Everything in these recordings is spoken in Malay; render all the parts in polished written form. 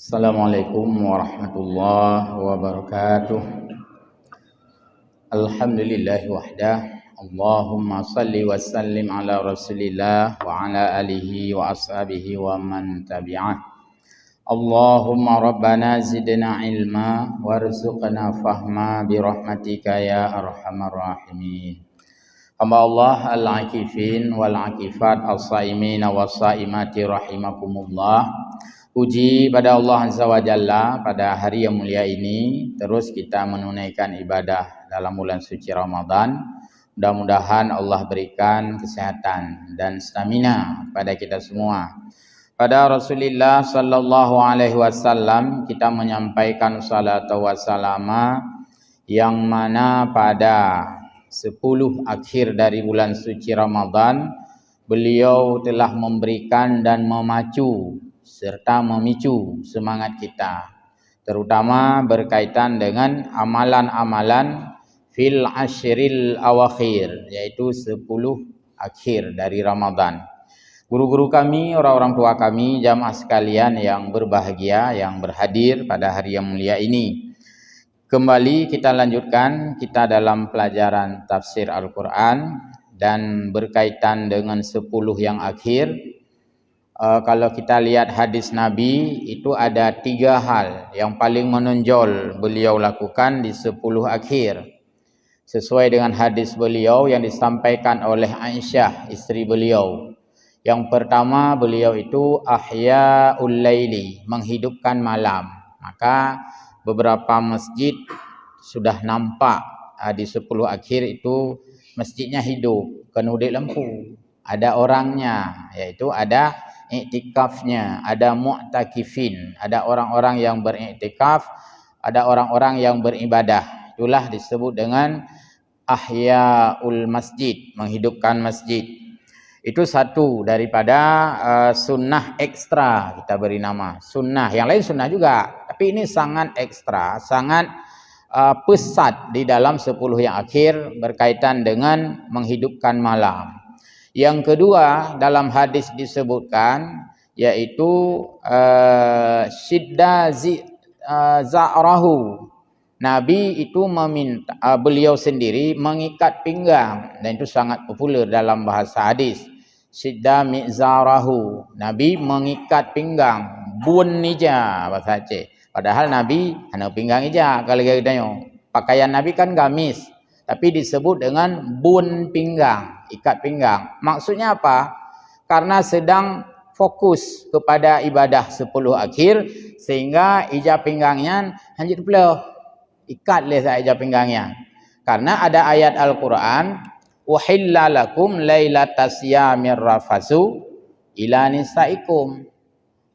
Assalamualaikum warahmatullahi wabarakatuh. Alhamdulillahi wahdah. Allahumma salli wa sallim ala rasulillah wa ala alihi wa ashabihi wa man tabi'ah. Allahumma rabbana zidna ilma warzuqna fahma birahmatika ya arhamar rahimin. Hamba Allah al-akifin wal-akifat as-saimina was-saimati rahimakumullah. Puji pada Allah Azza wa Jalla pada hari yang mulia ini. Terus kita menunaikan ibadah dalam bulan suci Ramadan. Mudah-mudahan Allah berikan kesehatan dan stamina pada kita semua. Pada Rasulullah sallallahu alaihi wasallam kita menyampaikan salatu wassalama yang mana pada 10 akhir dari bulan suci Ramadan beliau telah memberikan dan memacu serta memicu semangat kita, terutama berkaitan dengan amalan-amalan fil ashril awakhir, yaitu 10 akhir dari Ramadan. Guru-guru kami, orang-orang tua kami, jamaah sekalian yang berbahagia, yang berhadir pada hari yang mulia ini. Kembali kita lanjutkan kita dalam pelajaran tafsir Al-Quran dan berkaitan dengan 10 yang akhir. Kalau kita lihat hadis Nabi, itu ada 3 hal yang paling menonjol beliau lakukan di 10 akhir. Sesuai dengan hadis beliau yang disampaikan oleh Aisyah, istri beliau. Yang pertama, beliau itu ahya'ul laili, menghidupkan malam. Maka beberapa masjid sudah nampak di 10 akhir itu masjidnya hidup, penuh lampu. Ada orangnya, yaitu ada iktikafnya, ada mu'takifin, ada orang-orang yang beriktikaf, ada orang-orang yang beribadah. Itulah disebut dengan ahya'ul masjid, menghidupkan masjid. Itu satu daripada sunnah ekstra, kita beri nama sunnah. Yang lain sunnah juga, tapi ini sangat ekstra, sangat pesat di dalam 10 yang akhir berkaitan dengan menghidupkan malam. Yang kedua, dalam hadis disebutkan yaitu syidda za'rahu. Nabi itu meminta, beliau sendiri mengikat pinggang, dan itu sangat popular dalam bahasa hadis. Syidda mi'zarahu. Nabi mengikat pinggang, bun ija bahasa Aceh. Padahal Nabi hanya pinggang ija kalau kita tanya. Pakaian Nabi kan gamis, tapi disebut dengan bun pinggang, ikat pinggang. Maksudnya apa? Karena sedang fokus kepada ibadah 10 akhir, sehingga ija pinggangnya hanya pula ikat le ija pinggangnya. Karena ada ayat Al-Quran, uhilla lakum lailatas yamir rafasu ila nisaikum.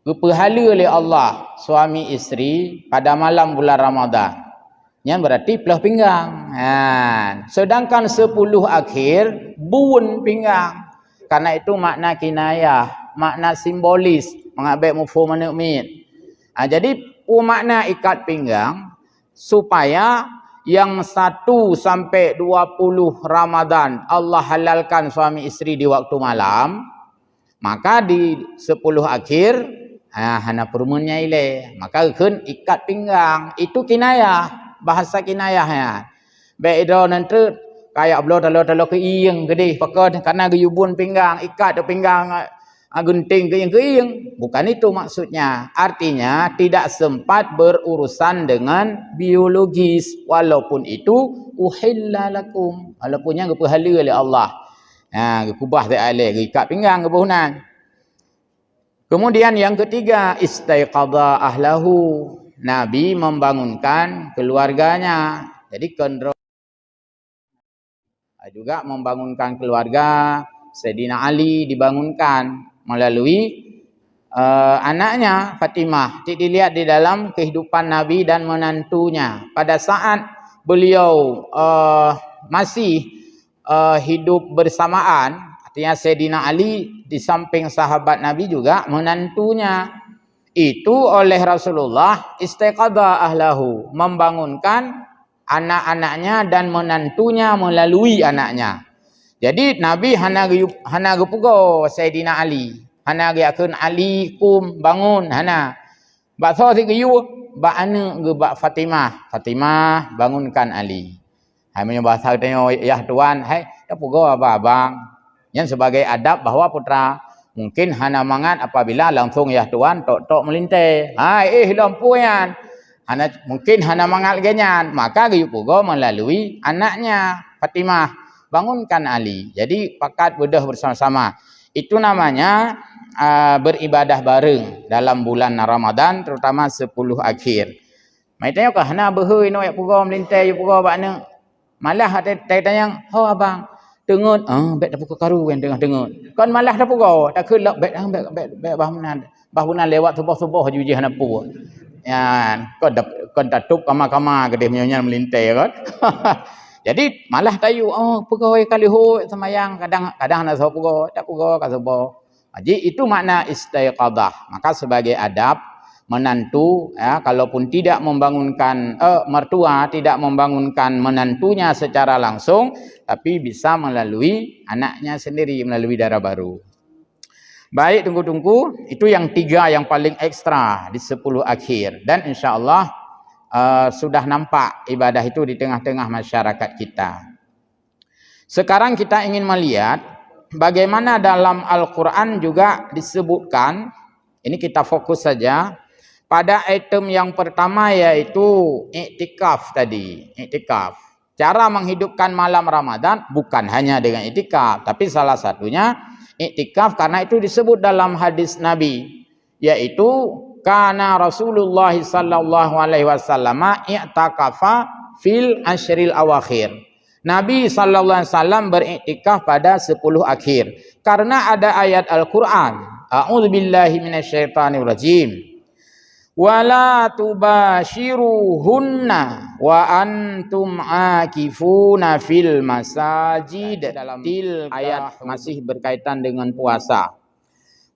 Berpahala oleh Allah suami isteri pada malam bulan Ramadan. Yang berarti belah pinggang. Sedangkan 10 akhir bun pinggang. Karena itu makna kinayah, makna simbolis, mengambil mufhum mu'min. Jadi makna ikat pinggang supaya yang 1 sampai 20 Ramadan Allah halalkan suami isteri di waktu malam, maka di 10 akhir hana permunnya ile, maka kan ikat pinggang. Itu kinayah, bahasa kinayahnya. Baik itu nanti kayak belau talo ke iyeng gede pakai karena guyubun pinggang, ikat pinggang gunting ke iyeng. Bukan itu maksudnya. Artinya tidak sempat berurusan dengan biologis, walaupun itu uhilla lakum, walaupunnya berpahala oleh Allah. Kubah dak ale ikat pinggang kebunan. Kemudian yang ketiga, istaiqadha ahlahu. Nabi membangunkan keluarganya. Jadi juga membangunkan keluarga. Sayyidina Ali dibangunkan melalui anaknya Fatimah. Dilihat di dalam kehidupan Nabi dan menantunya. Pada saat beliau masih hidup bersamaan, artinya Sayyidina Ali di samping sahabat Nabi juga menantunya. Itu oleh Rasulullah istiqadha ahlahu, membangunkan anak-anaknya dan menantunya melalui anaknya. Jadi Nabi hana gepugo Sayyidina Ali. Hana giakeun Ali kum bangun hana. Bak so si kayu, bak ane ke bak Fatimah. Fatimah bangunkan Ali. Hai punya bahasa tanya ya tuan, hai dah pugo abang. Yang sebagai adab bahawa putra mungkin hana mangat apabila langsung ya tuan tok melintai. Hai lampu yan. Mungkin hana mangat genyan, maka kayu pugo melalui anaknya Fatimah bangunkan Ali. Jadi pakat bedah bersama-sama. Itu namanya beribadah bareng dalam bulan Ramadan, terutama 10 akhir. Mai tanya kah hana behoi no ya pugo melintai pugo bakna. Malah ada tanya, "Oh abang, dengut, bet dah pugo karu yang dengut. Kon malah dah pugo, tak kelak bet bahunan lewat subuh-subuh juji hana pugo." Ya, kon tutup kama-kama gede menyonya melintai kan. Jadi malah tayu, pegawai kali ho semayang kadang nak so pugo, tak pugo ka subuh. Jadi itu makna istiqadah. Maka sebagai adab menantu ya, kalaupun tidak membangunkan mertua tidak membangunkan menantunya secara langsung, tapi bisa melalui anaknya sendiri, melalui darah baru. Baik, tunggu-tunggu, itu yang 3 yang paling ekstra di 10 akhir, dan insyaallah sudah nampak ibadah itu di tengah-tengah masyarakat kita. Sekarang kita ingin melihat bagaimana dalam Al-Quran juga disebutkan, ini kita fokus saja pada item yang pertama, yaitu iktikaf tadi. Iktikaf, cara menghidupkan malam Ramadan bukan hanya dengan iktikaf, tapi salah satunya iktikaf karena itu disebut dalam hadis Nabi, yaitu kana Rasulullah sallallahu alaihi wasallam i'takafa fil asyril awakhir. Nabi sallallahu alaihi wasallam beriktikaf pada 10 akhir karena ada ayat Al-Qur'an, a'udzubillahi minasyaitonir rajim. Wala tubashiruhunna wa antum akifuna fil masajid. Dalam ayat masih berkaitan dengan puasa.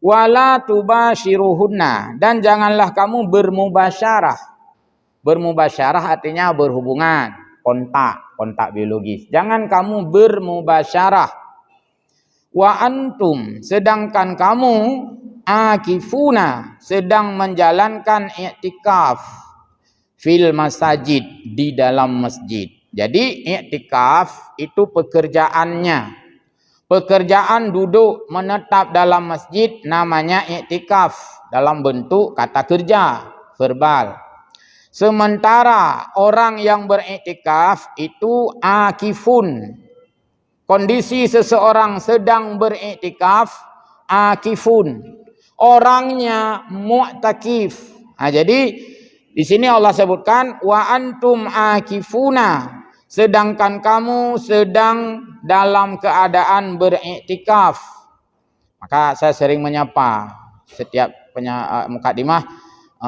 Wala tubashiruhunna, dan janganlah kamu bermubasyarah. Bermubasyarah artinya berhubungan, kontak biologis. Jangan kamu bermubasyarah. Wa antum, sedangkan kamu akifuna, sedang menjalankan i'tikaf fil masajid, di dalam masjid. Jadi i'tikaf itu pekerjaan duduk menetap dalam masjid namanya i'tikaf dalam bentuk kata kerja verbal. Sementara orang yang beriktikaf itu akifun. Kondisi seseorang sedang beriktikaf akifun. Orangnya mu'takif. Jadi di sini Allah sebutkan wa antum akifuna, sedangkan kamu sedang dalam keadaan beriktikaf. Maka saya sering menyapa setiap mukadimah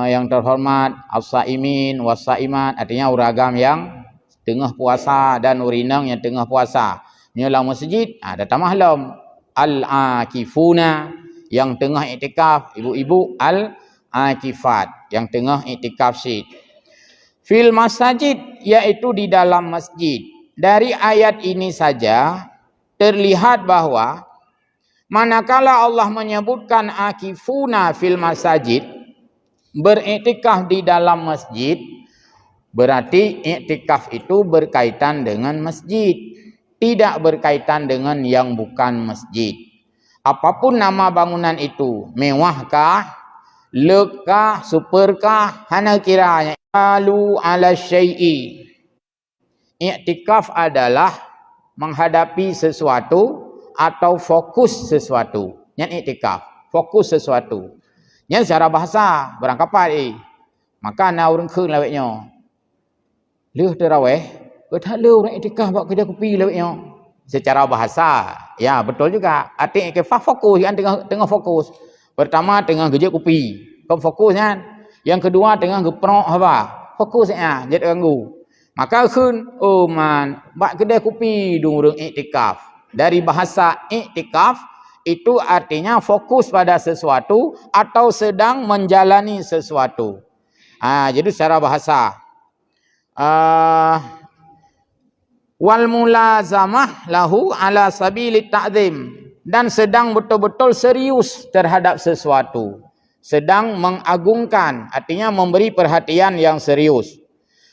yang terhormat as-saimin was-saimat, artinya uragam yang tengah puasa dan urinang yang tengah puasa. Menyelang masjid, datang malam al-akifuna, yang tengah iktikaf, ibu-ibu al-akifat yang tengah iktikaf syid. Fil masajid, yaitu di dalam masjid. Dari ayat ini saja terlihat bahwa manakala Allah menyebutkan akifuna fil masajid, beriktikaf di dalam masjid, berarti iktikaf itu berkaitan dengan masjid, tidak berkaitan dengan yang bukan masjid. Apapun nama bangunan itu, mewahkah, lekah, superkah, hana kiranya alu ala syai'i. I'tikaf adalah menghadapi sesuatu atau fokus sesuatu. Yang i'tikaf, fokus sesuatu. Yang secara bahasa berangkapat maka na urang keung laweknya. Leuh tarawih, tak leuh orang i'tikaf buat kedai kopi laweknya. Secara bahasa, ya betul juga. Arti iktikaf fokus, kan tengah fokus. Pertama tengah kerja kopi, kau fokus kan. Yang kedua tengah geprok apa? Fokusnya jadi ganggu. Maka kun buat kedai kopi durung iktikaf. Dari bahasa iktikaf itu artinya fokus pada sesuatu atau sedang menjalani sesuatu. Jadi secara bahasa. Wal mulazamah lahu ala sabili ta'zim, dan sedang betul-betul serius terhadap sesuatu. sedang mengagungkan, artinya memberi perhatian yang serius.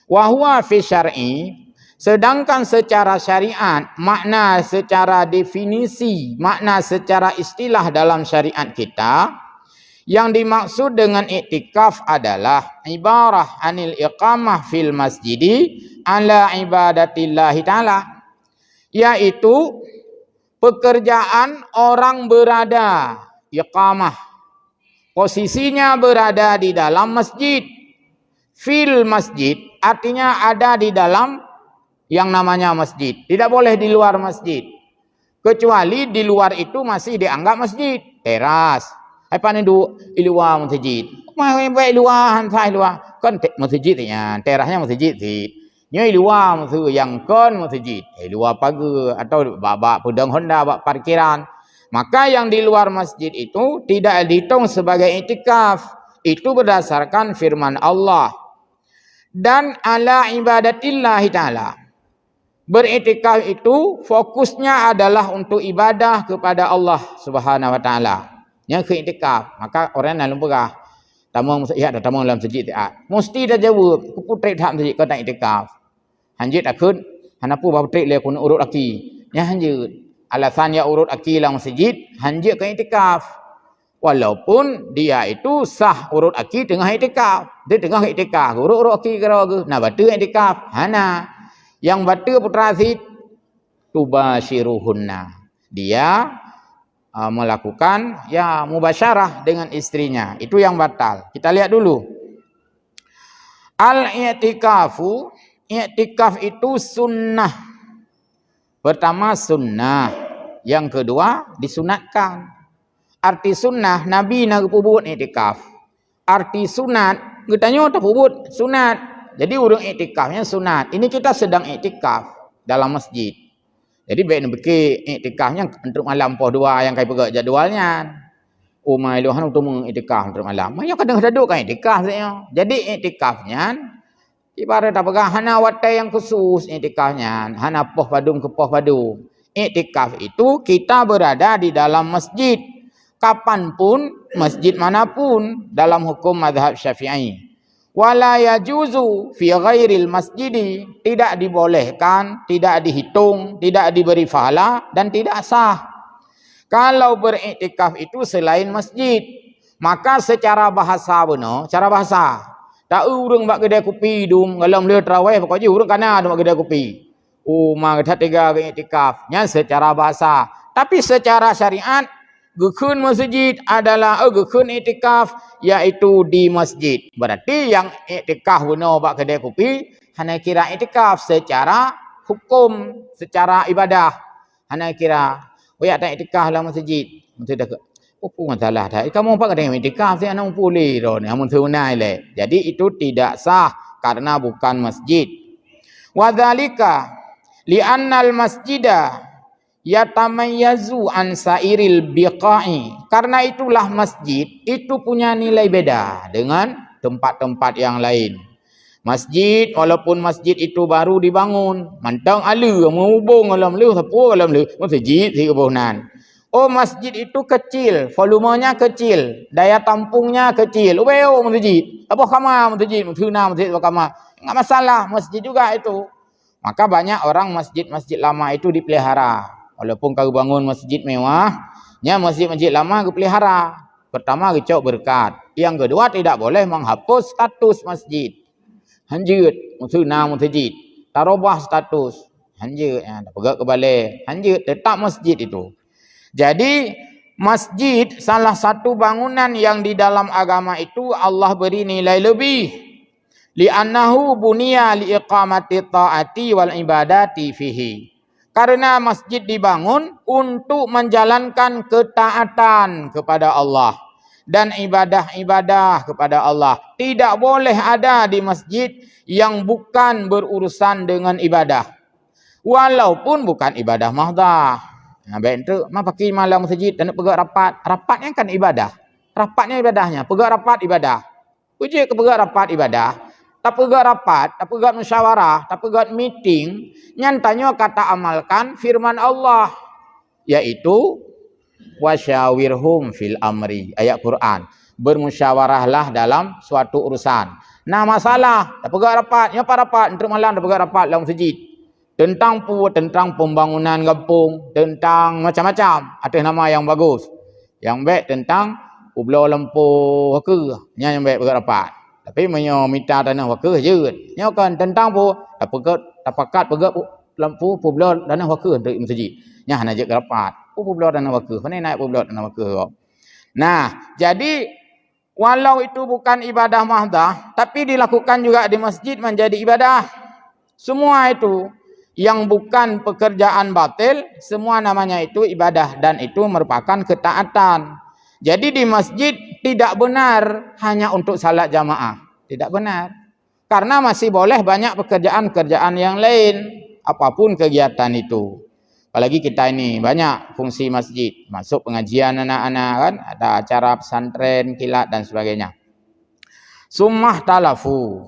Wa huwa fi syar'i, sedangkan secara syariat, makna secara definisi, makna secara istilah dalam syariat kita, yang dimaksud dengan iktikaf adalah ibarah anil iqamah fil masjidi ala ibadatillahi ta'ala, yaitu pekerjaan orang berada, iqamah, posisinya berada di dalam masjid. Fil masjid artinya ada di dalam yang namanya masjid. Tidak boleh di luar masjid. Kecuali di luar itu masih dianggap masjid. Teras. Apa ni duduk di luar masjid? Mai baik luar, hantai luar. Kan masjidnya, terasnya masjid sih. Nyai luar masjid yang kon masjid. Luar pagar atau bak pedang Honda, bak parkiran. Maka yang di luar masjid itu tidak dihitung sebagai iktikaf. Itu berdasarkan firman Allah. Dan ala ibadatillahi ta'ala. Beriktikaf itu fokusnya adalah untuk ibadah kepada Allah Subhanahu wa taala. Yang keiktikaf, maka orang dalam perah tamu ya tamu dalam masjid mesti dah jawab ku putri tak masjid kau tak iktikaf. Hanjit akun, hanapu ba putri le kun urut aki. Nya hanjit. Alasan ya urut aki dalam masjid, hanjit ke iktikaf. Walaupun dia itu sah urut aki tengah iktikaf. Dia tengah iktikaf, urut aki kira ke. Nah, batal iktikaf. Hana. Yang batal putra sid tubashiruhunna. Dia melakukan ya mubasyarah dengan istrinya. Itu yang batal. Kita lihat dulu. Al-i'tikafu, i'tikaf itu sunnah. Pertama sunnah. Yang kedua disunatkan. Arti sunnah, Nabi nak pubut i'tikaf. Arti sunat, katanya tak pubut sunat. Jadi urung i'tikafnya sunat. Ini kita sedang i'tikaf dalam masjid. Jadi baik nak fikir iktikafnya untuk malam poh dua yang kai pegak jadualnya. Umai luhan untuk mengiktikaf untuk malam. Yang kadang duduk kan iktikaf saya. Jadi iktikafnya ibarat tak pegang hana watai yang khusus iktikafnya. Hana poh padung ke poh padung. Iktikaf itu kita berada di dalam masjid. Kapanpun, masjid manapun dalam hukum mazhab Syafi'i. Wala yajuzu fi ghairil masjidi, tidak dibolehkan, tidak dihitung, tidak diberi pahala dan tidak sah. Kalau beriktikaf itu selain masjid, maka secara bahasa benar, cara bahasa. Tak urang bak kedai kopi dum dalam le tarawih pokoknya urang kana dum kedai kopi. Mah dah tiga iktikafnya secara bahasa. Tapi secara syariat gekun masjid adalah gekun iktikaf yaitu di masjid. Berarti yang iktikaf benar bak kedai kopi hanya kira iktikaf secara hukum, secara ibadah. Hanya kira ya tak iktikaf dalam masjid. Mesti dah apa masalah dah. Kamu pak kedai iktikaf saya nak boleh dah ni amun sunai le. Jadi itu tidak sah karena bukan masjid. Wa dzalika li annal masjida yatamayyazu an sairil biqa'i. Karena itulah masjid itu punya nilai beda dengan tempat-tempat yang lain. Masjid walaupun masjid itu baru dibangun, mantang alu menghubung alam lu sapu alam lu masjid si kebonan. Oh masjid itu kecil, volumenya kecil, daya tampungnya kecil. Ubeo masjid. Apa kama masjid, mutuna masjid apa kama. Enggak masalah, masjid juga itu. Maka banyak orang masjid-masjid lama itu dipelihara. Walaupun kau bangun masjid mewah, nya masjid-masjid lama kau pelihara. Pertama kecok berkat. Yang kedua tidak boleh menghapus status masjid. Hanjut, mutuna masjid. Tarobah status. Hanjut, ya, pegak ke balai. Hanjut, tetap masjid itu. Jadi masjid salah satu bangunan yang di dalam agama itu Allah beri nilai lebih. Li'annahu buniya liiqamati ta'ati wal ibadati fihi. Karena masjid dibangun untuk menjalankan ketaatan kepada Allah dan ibadah-ibadah kepada Allah. Tidak boleh ada di masjid yang bukan berurusan dengan ibadah. Walaupun bukan ibadah mahdah. Nah, baik itu, mah pakai malam masjid dan pegak rapat. Rapatnya kan ibadah. Rapatnya ibadahnya. Pegak rapat ibadah. Uji ke pegak rapat ibadah. Tak pegak rapat, tak pegak musyawarah, tak pegak meeting. Nyantanya kata amalkan firman Allah. Yaitu wasyawirhum fil amri. Ayat Quran. bermusyawarahlah dalam suatu urusan. Nah, masalah dah pegang rapat, apa rapat untuk malam dah pegang rapat dalam masjid. Tentang pembangunan kampung, tentang macam-macam. Ada nama yang bagus. Yang baik tentang Pulau Lempu Waka, yang baik pegang rapat. Tapi minta tanah Waka je. Nya kan tentang dah pakat pegang lampu Pulau tanah Waka untuk masjid. Nya nak je rapat. Pulau tanah Waka. Mana naik Pulau tanah Waka. Nah, jadi walau itu bukan ibadah mahdah, tapi dilakukan juga di masjid menjadi ibadah. Semua itu yang bukan pekerjaan batil, semua namanya itu ibadah dan itu merupakan ketaatan. Jadi di masjid tidak benar hanya untuk salat jamaah. Tidak benar. Karena masih boleh banyak pekerjaan-pekerjaan yang lain, apapun kegiatan itu. Apalagi kita ini banyak fungsi masjid, masuk pengajian anak-anak kan, ada acara pesantren, kilat dan sebagainya. Summah talafu.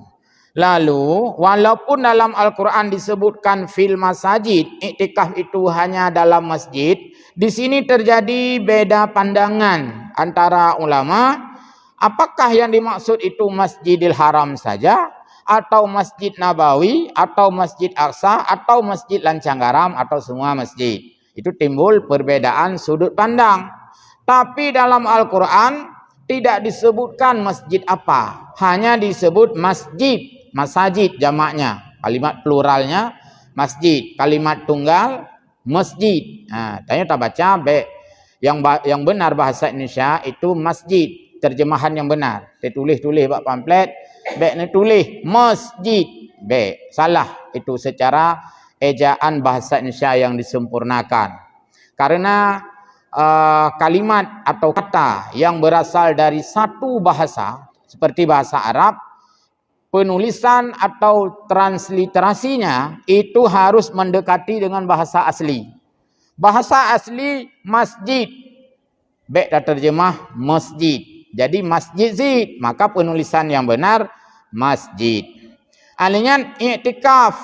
Lalu walaupun dalam Al-Quran disebutkan fil masajid, iktikaf itu hanya dalam masjid, di sini terjadi beda pandangan antara ulama. Apakah yang dimaksud itu Masjidil Haram saja, atau Masjid Nabawi, atau Masjid Aqsa, atau Masjid Lancanggaram, atau semua masjid. Itu timbul perbedaan sudut pandang. Tapi dalam Al-Quran tidak disebutkan masjid apa. Hanya disebut masjid, masajid jamaknya. Kalimat pluralnya masjid. Kalimat tunggal masjid. Nah, tanya tak baca baik. Yang benar bahasa Indonesia itu masjid. Terjemahan yang benar. Dia tulis-tulis buat pamflet. Baik ni tulis masjid. Baik, salah itu secara ejaan bahasa Indonesia yang disempurnakan. Karena kalimat atau kata yang berasal dari satu bahasa seperti bahasa Arab, penulisan atau transliterasinya itu harus mendekati dengan bahasa asli. Bahasa asli masjid. Baik dah terjemah masjid. Jadi masjid zid, maka penulisan yang benar masjid. Alinyan i'tikaf.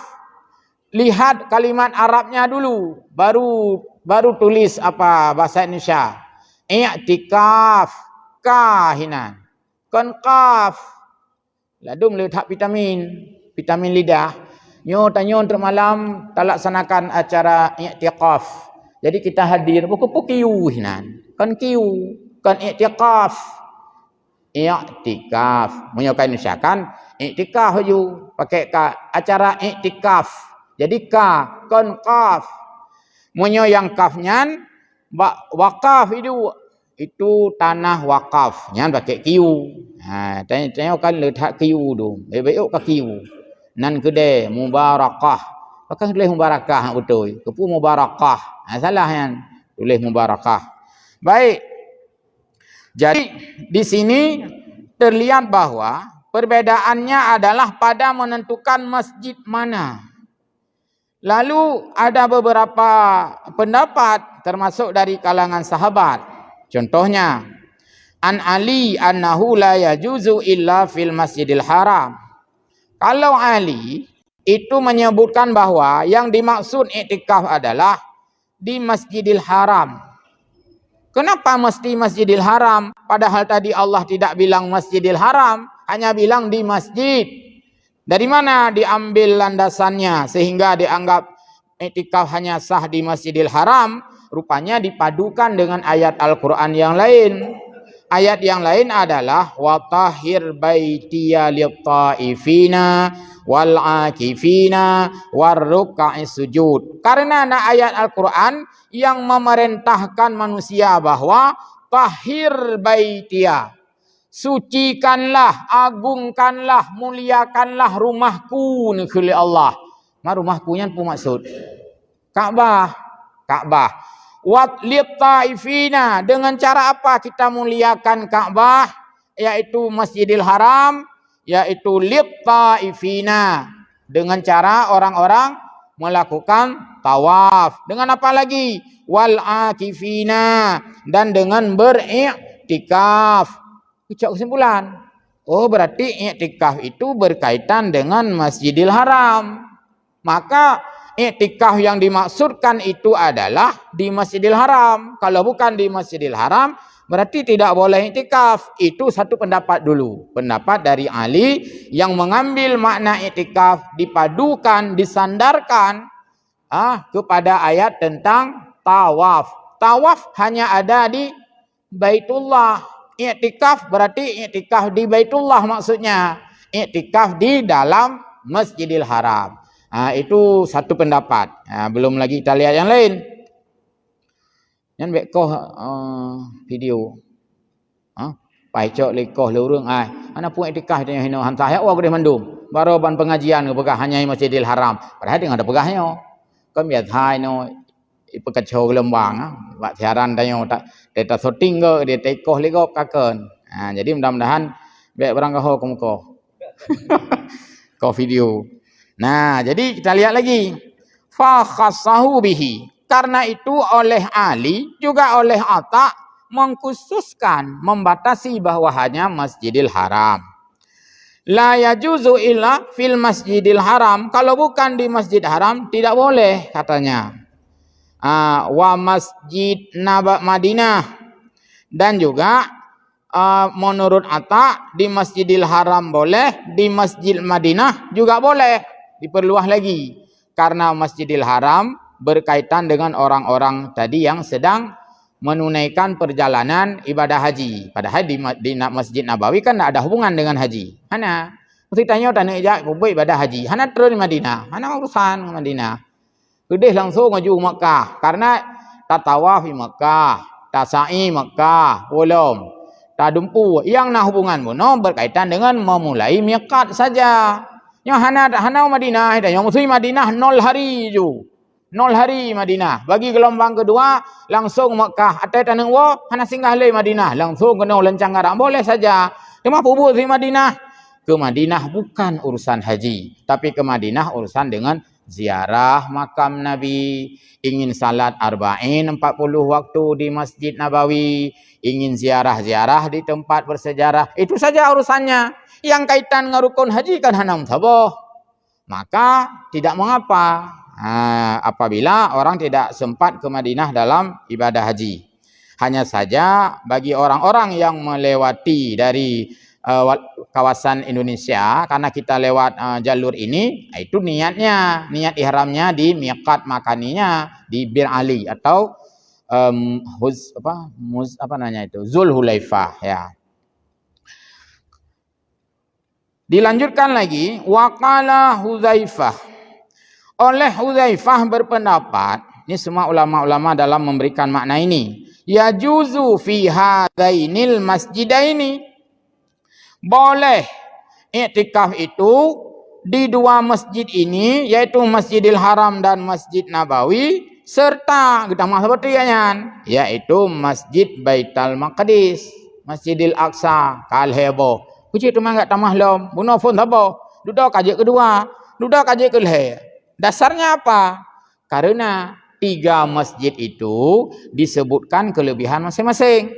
Lihat kalimat Arabnya dulu, baru tulis apa bahasa Indonesia. I'tikaf, kahinan. Kan kaf. Ladum letak vitamin lidah. Nyo tanyo untuk malam tak laksanakan acara i'tikaf. Jadi kita hadir buku kiu hinan. Kan kiu, kan i'tikaf. I'tikaf. Menyokan Indonesia kan i'tikaf ju pakai ka acara i'tikaf. Jadi ka kon kaf. Menyo yang kafnyan wakaf itu tanah wakaf. Nyan pakai kiu. Ha tanya kan letak kiu tu. Baik-baik ka kiu. Nan kedai mubarakah. Pakai tulis mubarakah betul. Kepu mubarakah. Ha salah kan. Tulis mubarakah. Baik. Jadi di sini terlihat bahwa perbedaannya adalah pada menentukan masjid mana. Lalu ada beberapa pendapat termasuk dari kalangan sahabat. Contohnya, An Ali annahu la yajuzu illa fil Masjidil Haram. Kalau Ali itu menyebutkan bahwa yang dimaksud iktikaf adalah di Masjidil Haram. Kenapa mesti Masjidil Haram? Padahal tadi Allah tidak bilang Masjidil Haram, hanya bilang di masjid. Dari mana diambil landasannya sehingga dianggap iktikaf hanya sah di Masjidil Haram? Rupanya dipadukan dengan ayat Al-Quran yang lain. Ayat yang lain adalah wa tahhir baitiya lit-taifina wal akifina warruka'is sujud. Karena ada ayat Al-Quran yang memerintahkan manusia bahwa tahhir baitiya, sucikanlah, agungkanlah, muliakanlah rumahku ni kuli Allah. Ma rumahku yang pun maksud Kaabah. Wat lit-taifina, dengan cara apa kita muliakan Kaabah? Yaitu Masjidil Haram, yaitu lit-taifina, dengan cara orang-orang melakukan tawaf. Dengan apa lagi? Wal akifina, dan dengan beriktikaf. Ucap kesimpulan. Oh, berarti iktikaf itu berkaitan dengan Masjidil Haram. Maka iktikaf yang dimaksudkan itu adalah di Masjidil Haram. Kalau bukan di Masjidil Haram, berarti tidak boleh iktikaf. Itu satu pendapat dulu. Pendapat dari Ali yang mengambil makna iktikaf dipadukan, disandarkan kepada ayat tentang tawaf. Tawaf hanya ada di Baitullah. Iktikaf berarti iktikaf di Baitullah maksudnya. Iktikaf di dalam Masjidil Haram. Itu satu pendapat. Belum lagi kita lihat yang lain. Yang bekoh video. Paicok lekoh lurung ana pun iktikaf dia hino hantar ya wa gede mandum. Baru ban pengajian ke hanya Masjidil Haram. Padahal dia ada pegahnya. Kan biar thai no ipekacau lembang buat siaran dayo tak data shooting ke dia tekoh legop kaken. Jadi mudah-mudahan baik barang kau kau kau video. Nah, jadi kita lihat lagi. Fa khassahu bihi. Karena itu oleh Ali juga oleh Atta mengkhususkan, membatasi bahwa hanya Masjidil Haram. La yajuzu illa fil Masjidil Haram. Kalau bukan di Masjid Haram tidak boleh katanya. Wa Masjid Madinah. Dan juga menurut Atta di Masjidil Haram boleh, di Masjid Madinah juga boleh. Diperluas lagi karena Masjidil Haram berkaitan dengan orang-orang tadi yang sedang menunaikan perjalanan ibadah haji. Padahal di Masjid Nabawi kan tidak ada hubungan dengan haji. Hana mesti tanya tanya aja buat ibadah haji. Hana terus di Madinah. Hana urusan ke Madinah. Sudah langsung maju Makkah karena tak tawaf di Makkah, tak sa'i Makkah, belum. Tak dumpu yang nak hubungan bono berkaitan dengan memulai miqat saja. Yang hana Madinah dan yang musuh Madinah 0 hari ju. 0 hari Madinah. Bagi gelombang kedua langsung Makkah. Atai tanang wa hana singgah le Madinah. Langsung kena lencang garak boleh saja. Cuma pubuk di Madinah. Ke Madinah bukan urusan haji, tapi ke Madinah urusan dengan ziarah makam Nabi, ingin salat arba'in 40 waktu di Masjid Nabawi, ingin ziarah-ziarah di tempat bersejarah. Itu saja urusannya. Yang kaitan dengan rukun haji kan hanam sabah. Maka tidak mengapa apabila orang tidak sempat ke Madinah dalam ibadah haji. Hanya saja bagi orang-orang yang melewati dari kawasan Indonesia, karena kita lewat jalur ini, itu niat ihramnya di miqat makaninya di Bir Ali atau Zulhulaifah ya. Dilanjutkan lagi, waqala Hudzaifah. Oleh Hudzaifah berpendapat, ini semua ulama-ulama dalam memberikan makna ini, yajuzu fi hadainil masjidaini. Boleh iktikaf itu di dua masjid ini, yaitu Masjidil Haram dan Masjid Nabawi, serta kita seperti yaitu Masjid Baitul Maqdis, Masjidil Aqsa, kalhebo. Kuci tu mangga tamah lom, bunuh pun tabo. Duduk kaji kedua, duduk kaji kelih. Dasarnya apa? Karena 3 masjid itu disebutkan kelebihan masing-masing.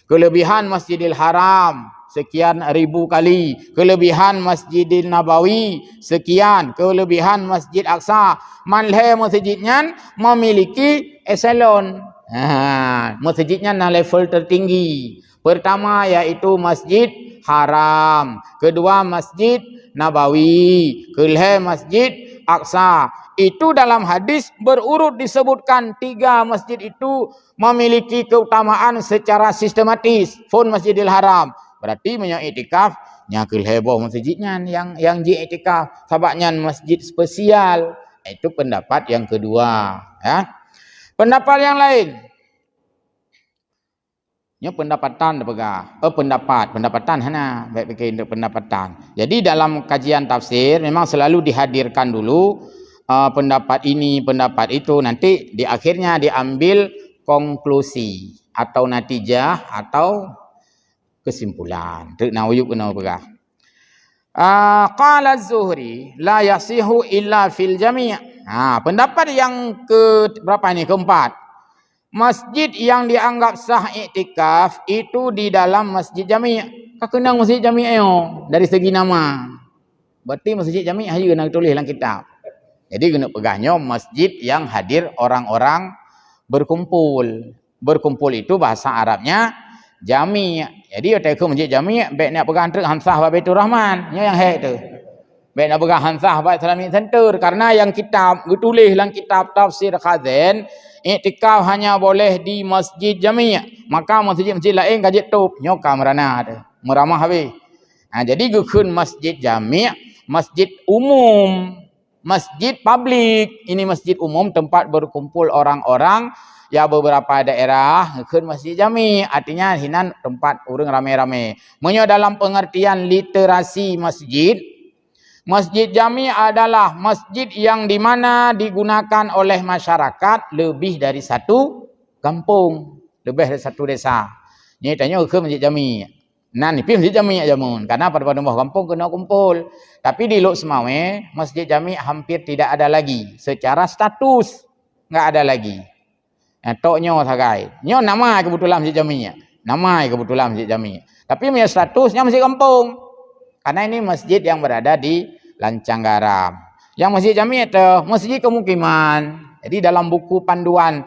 Kelebihan Masjidil Haram sekian ribu kali, kelebihan Masjidil Nabawi sekian, kelebihan Masjid Aqsa. Malhe masjidnya memiliki eselon. Masjidnya na level tertinggi. Pertama yaitu Masjid Haram, kedua Masjid Nabawi, kelih Masjid Aqsa. Itu dalam hadis berurut disebutkan 3 masjid itu memiliki keutamaan secara sistematis. Fun Masjidil Haram. Berarti punya iktikaf nyakil heboh masjidnya yang di iktikaf. Sebabnya masjid spesial. Itu pendapat yang kedua, ya. Pendapat yang lain. Nya pendapatan pendapatan hana baik bikin pendapatan. Jadi dalam kajian tafsir memang selalu dihadirkan dulu pendapat ini, pendapat itu, nanti di akhirnya diambil konklusi atau natijah atau kesimpulan. Nauyuk kena pegah. Qala Az-Zuhri la yasihu illa fil jami'. Pendapat yang ke berapa ini? Keempat. Masjid yang dianggap sah iktikaf itu di dalam masjid jami'. Kenang masjid jami' dari segi nama. Berarti masjid jami' hanya kena tulis dalam kitab. Jadi kena pegahnya masjid yang hadir orang-orang berkumpul. Berkumpul itu bahasa Arabnya jami'. Jadi ada ke masjid jami', baik nak pegang truk Hamzah wa Baitur Rahman, nya yang hek tu. Baik nak pegang Hamzah wa Islamic Center, karena yang kitab ditulis dalam kitab tafsir Khazin, iktikaf hanya boleh di masjid jami'. Maka masjid-masjid lain kajit tup, nya kamrana tu. Meramah habis. Jadi gukun masjid jami', masjid umum, masjid publik. Ini masjid umum tempat berkumpul orang-orang. Ya beberapa daerah ngekun masjid jami', artinya hinan tempat orang ramai-ramai. Menyo dalam pengertian literasi masjid, masjid jami' adalah masjid yang di mana digunakan oleh masyarakat lebih dari satu kampung, lebih dari satu desa. Ni tanya ngekun masjid jami'. Nah ni masjid jami' jamun, karena pada rumah kampung kena kumpul. Tapi di Lok Semawe, masjid jami' hampir tidak ada lagi. Secara status enggak ada lagi. Toknya sagai. Nyo nama kebetulan masjid jami'. Nama kebetulan masjid jami'. Tapi punya statusnya masjid kampung. Karena ini masjid yang berada di Lancang Garam. Yang masjid jami' itu masjid kemukiman. Jadi dalam buku panduan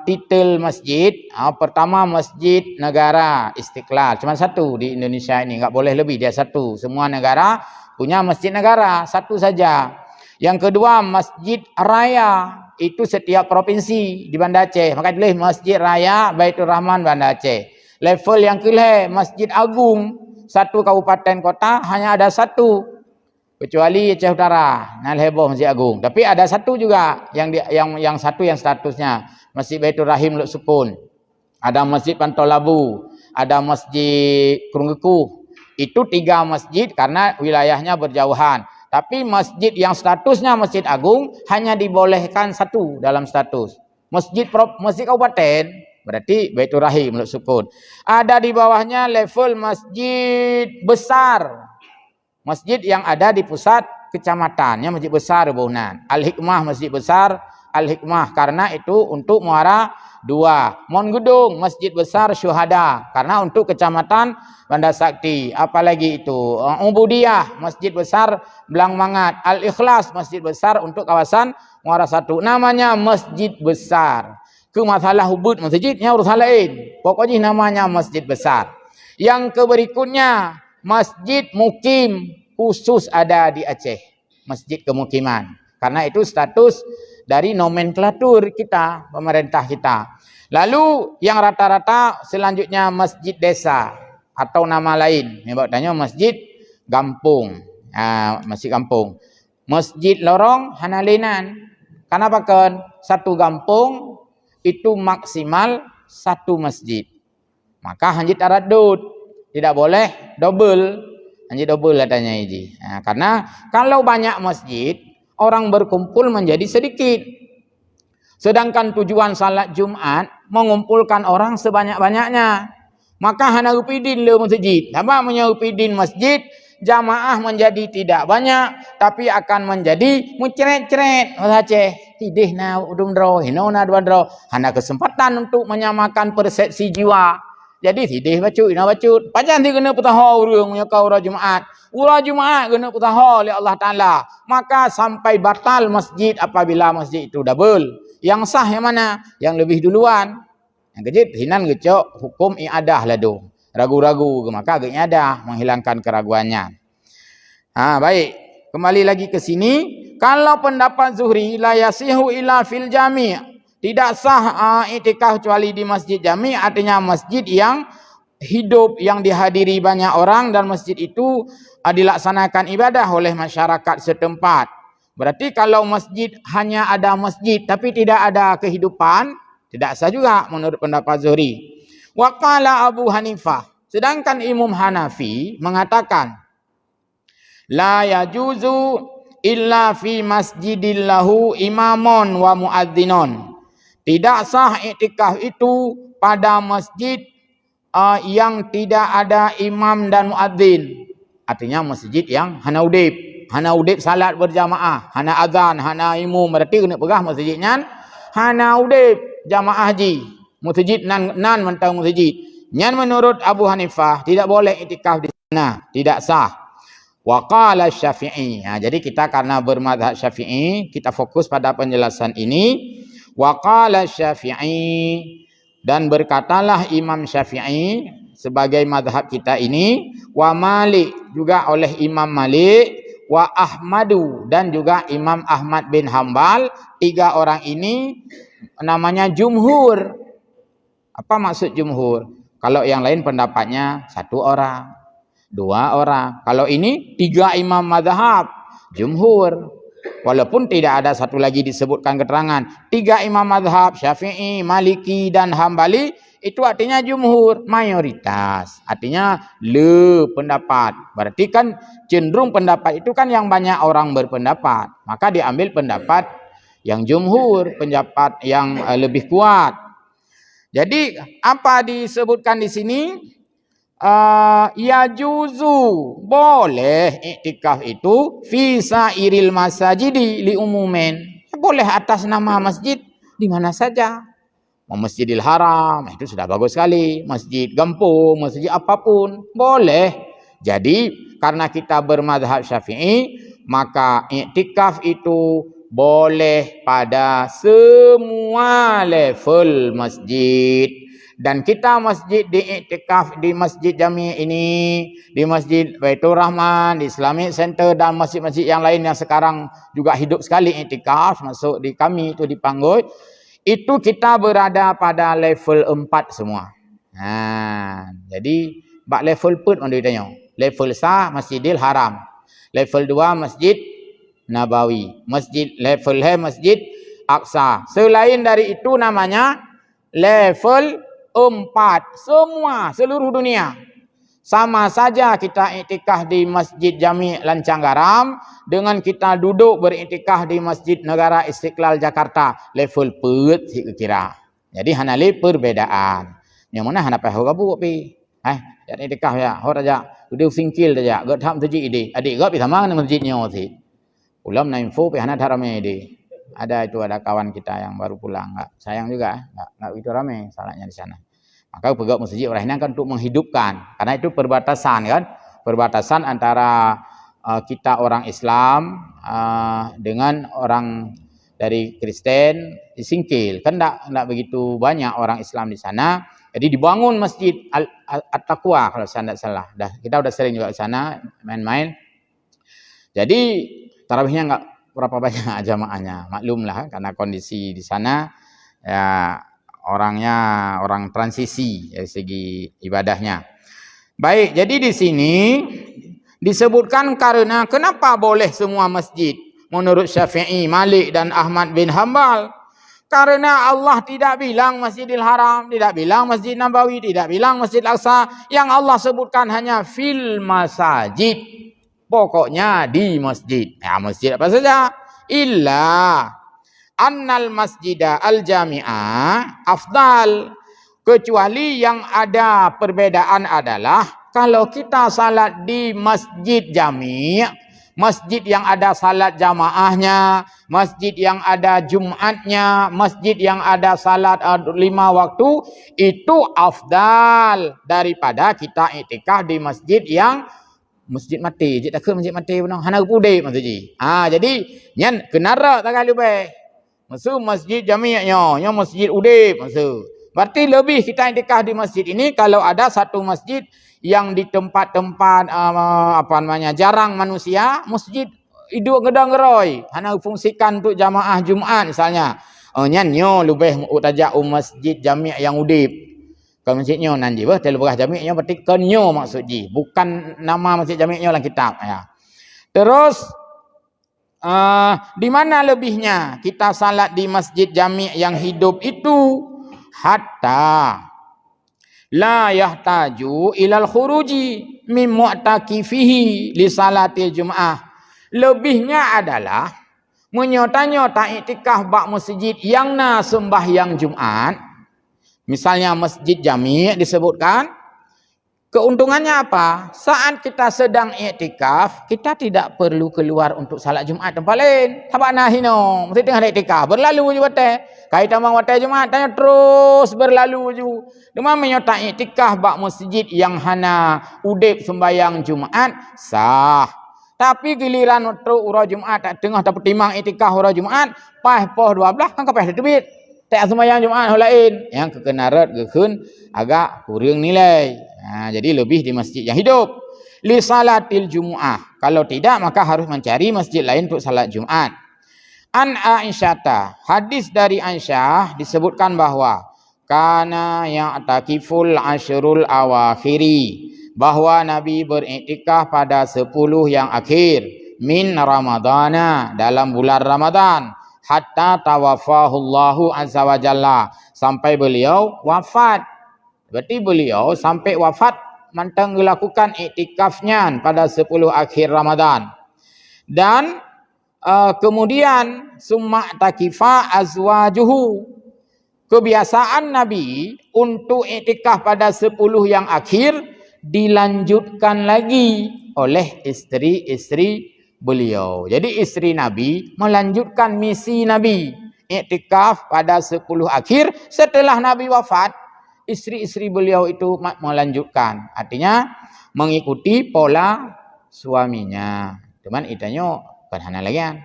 titel masjid, pertama Masjid Negara Istiqlal. Cuma satu di Indonesia ini, enggak boleh lebih, dia satu. Semua negara punya masjid negara, satu saja. Yang kedua Masjid Raya. Itu setiap provinsi di Banda Aceh. Maka tulis Masjid Raya Baitur Rahman Banda Aceh. Level yang kelih Masjid Agung. Satu kabupaten kota hanya ada satu. Kecuali Aceh Utara. Nah heboh Masjid Agung. Tapi ada satu juga yang satu yang statusnya Masjid Baitur Rahim Luk Sukun. Ada Masjid Pantau Labu. Ada Masjid Kerunggeku. Itu 3 masjid karena wilayahnya berjauhan. Tapi masjid yang statusnya Masjid Agung hanya dibolehkan satu dalam status. Masjid kabupaten berarti Baitur Rahim Luk Sukun. Ada di bawahnya level masjid besar. Masjid yang ada di pusat kecamatannya masjid besar Bohunan. Al-Hikmah masjid besar, Al-Hikmah karena itu untuk muara 2. Mon Gedung masjid besar Syuhada karena untuk kecamatan Banda Sakti. Apalagi itu Ubudiyah masjid besar Belang Mangat. Al-Ikhlas masjid besar untuk kawasan Muara 1. Namanya masjid besar. Ke masalah hubud masjidnya urusan lain. Pokoknya namanya masjid besar. Yang keberikutnya masjid mukim khusus ada di Aceh. Masjid kemukiman. Karena itu status dari nomenklatur kita, pemerintah kita. Lalu yang rata-rata selanjutnya masjid desa atau nama lain. Ini tanya masjid kampung. Masjid kampung. Masjid lorong hanalinan. Kenapa kan? Satu kampung itu maksimal satu masjid. Maka hanya taradud. Tidak boleh double. Hanya double katanya ini. Karena kalau banyak masjid, orang berkumpul menjadi sedikit. Sedangkan tujuan salat Jumat mengumpulkan orang sebanyak-banyaknya. Maka hana upidin le masjid. Apa menyupidin masjid? Jamaah menjadi tidak banyak, tapi akan menjadi menceret-ceret. Aceh tidih na udumdro, hinona dua hana kesempatan untuk menyamakan persepsi jiwa. Jadi tidih bacut, ina bacut. Pajan ti kena putaha urang menyakau ura Jumaat. Ura Jumaat kena putaha oleh Allah Taala. Maka sampai batal masjid apabila masjid itu double. Yang sah yang mana? Yang lebih duluan. Yang kejit hinan gecok hukum i'adah ladu. Ragu-ragu maka agaknya ada menghilangkan keraguannya. Baik. Kembali lagi ke sini. Kalau pendapat Zuhri la yasihu illa fil jami'. Tidak sah iktikaf kecuali di masjid jami', artinya masjid yang hidup, yang dihadiri banyak orang dan masjid itu dilaksanakan ibadah oleh masyarakat setempat. Berarti kalau masjid hanya ada masjid tapi tidak ada kehidupan, tidak sah juga menurut pendapat Zuhri. Wa qala Abu Hanifah. Sedangkan Imam Hanafi mengatakan la yajuzu illa fi masjidil lahu imamun wa muadzinun. Tidak sah iktikaf itu pada masjid yang tidak ada imam dan muadzin. Artinya masjid yang hana udip. Hana udip salat berjamaah. Hana azan, hana imam. Berarti kena pegah masjidnya hana udip jamaah haji. Masjid nan mentang masjid. Yang menurut Abu Hanifah tidak boleh iktikaf di sana. Tidak sah. Wa qala Syafi'i. Jadi kita karena bermadhab Syafi'i, kita fokus pada penjelasan ini. Wa qala Syafi'i, dan berkatalah Imam Syafi'i sebagai madhab kita ini. Wa Malik, juga oleh Imam Malik. Wa Ahmadu, dan juga Imam Ahmad bin Hambal. 3 orang ini namanya jumhur. Apa maksud jumhur? Kalau yang lain pendapatnya 1 orang, 2 orang. Kalau ini 3 imam mazhab, jumhur. Walaupun tidak ada satu lagi disebutkan keterangan. 3 imam mazhab, Syafi'i, Maliki dan Hambali, itu artinya jumhur, mayoritas. Artinya pendapat. Berarti kan cenderung pendapat itu kan yang banyak orang berpendapat. Maka diambil pendapat yang jumhur, pendapat yang lebih kuat. Jadi apa disebutkan di sini? Ya juzu, boleh iktikaf itu fi sairil masajidi li umumen. Boleh atas nama masjid di mana saja. Masjidil Haram itu sudah bagus sekali, masjid Gampung, masjid apapun boleh. Jadi karena kita bermadhab Syafi'i, maka iktikaf itu boleh pada semua level masjid. Dan kita masjid diiktikaf di Masjid Jami ini, di Masjid Baitur Rahman, di Islamic Center dan masjid-masjid yang lain yang sekarang juga hidup sekali iktikaf, masuk di kami itu di Panggul. Itu kita berada pada level 4 semua. Jadi bak level put mana ditanya. Level sah Masjidil Haram. Level 2 Masjid Nabawi. Level Masjid Aqsa. Selain dari itu namanya level 4. Semua seluruh dunia. Sama saja kita iktikaf di Masjid Jami Lancang Garam dengan kita duduk beriktikaf di Masjid Negara Istiqlal Jakarta. Level put kira. Jadi hanali perbedaan. Yang mana hana pahau gabu pi. Jadi iktikaf ya, hor aja. Udah singkil aja. Gak tham masjid ini. Adik gak bisa mana masjidnya sih. Ulam na info pi hana darame ini. Ada kawan kita yang baru pulang, sayang juga, enggak itu ramai salahnya di sana. Maka pegawai masjid orangnya kan untuk menghidupkan, karena itu perbatasan kan, perbatasan antara kita orang Islam dengan orang dari Kristen disingkil, kan enggak begitu banyak orang Islam di sana. Jadi dibangun masjid At-Taqwa kalau saya tidak salah. Kita udah sering juga ke sana main-main. Jadi tarawihnya enggak berapa banyak jamaahnya, maklumlah karena kondisi di sana ya orangnya orang transisi dari segi ibadahnya. Baik, jadi di sini disebutkan karena kenapa boleh semua masjid menurut Syafi'i, Malik dan Ahmad bin Hambal. Karena Allah tidak bilang Masjidil Haram, tidak bilang Masjid Nabawi, tidak bilang Masjid Aqsa. Yang Allah sebutkan hanya fil masajid. Pokoknya di masjid. Ya, masjid apa saja. Illa annal masjidah al-jami'ah afdal. Kecuali yang ada perbedaan adalah kalau kita salat di masjid jami', masjid yang ada salat jamaahnya, masjid yang ada Jumatnya, masjid yang ada salat 5 waktu, itu afdal daripada kita iktikaf di masjid yang masjid mati. Jadi tak ke masjid mati pun hana pudai maksudnya. Jadi nyan kenara tak kalau baik. Maksud masjid jami'nya, nya masjid udip maksud. Berarti lebih kita iktikaf di masjid ini kalau ada satu masjid yang di tempat-tempat jarang manusia, masjid hidup gedang geroi, hana fungsikan untuk jamaah Jumat misalnya. Nyan nyo lebih utajak masjid jami' yang udip. Kalau masjidnya nanti terlepas jami'nya berarti kenyo maksudnya, bukan nama masjid jami'nya dalam kitab ya. Terus di mana lebihnya kita salat di masjid jami' yang hidup itu hatta la yahtaju ilal khuruji min mu'takifihi li salatil jum'ah. Lebihnya adalah menyota-nyota iktikaf bak masjid yang na sembahyang Jumat. Misalnya masjid jami' disebutkan, keuntungannya apa? Saat kita sedang iktikaf, kita tidak perlu keluar untuk salat Jumat tempat lain. Habak nahino, mesti tengah iktikaf, berlalu je wate. Kaitan bang wate Jumat tanya terus berlalu je. Demam menyota iktikaf bak masjid yang hana udip sembahyang Jumat sah. Tapi giliran waktu urau Jumaat tak tengah tak pertimang iktikaf urau Jumaat, pas poh 12 kan kapeh terbit. Tak sembahyang Jumaat hal lain. Yang kekenarat gekun agak kurang nilai. Jadi lebih di masjid yang hidup. Li salatil Jumu'ah. Kalau tidak maka harus mencari masjid lain untuk salat Jumaat. An Aisyata, hadis dari Aisyah disebutkan bahwa kana ya'takiful asyrul awakhiri, bahwa Nabi beriktikaf pada 10 yang akhir min Ramadana, dalam bulan Ramadan, hatta tawafahullahu azza wa jalla, sampai beliau wafat. Berarti beliau sampai wafat mantang melakukan iktikafnya pada 10 akhir Ramadan. Dan kemudian summa takifa azwajuhu, kebiasaan Nabi untuk iktikaf pada 10 yang akhir dilanjutkan lagi oleh istri-istri beliau. Jadi istri Nabi melanjutkan misi Nabi iktikaf pada 10 akhir. Setelah Nabi wafat, istri-istri beliau itu melanjutkan. Artinya mengikuti pola suaminya. Cuman itanya kan hana lagi kan.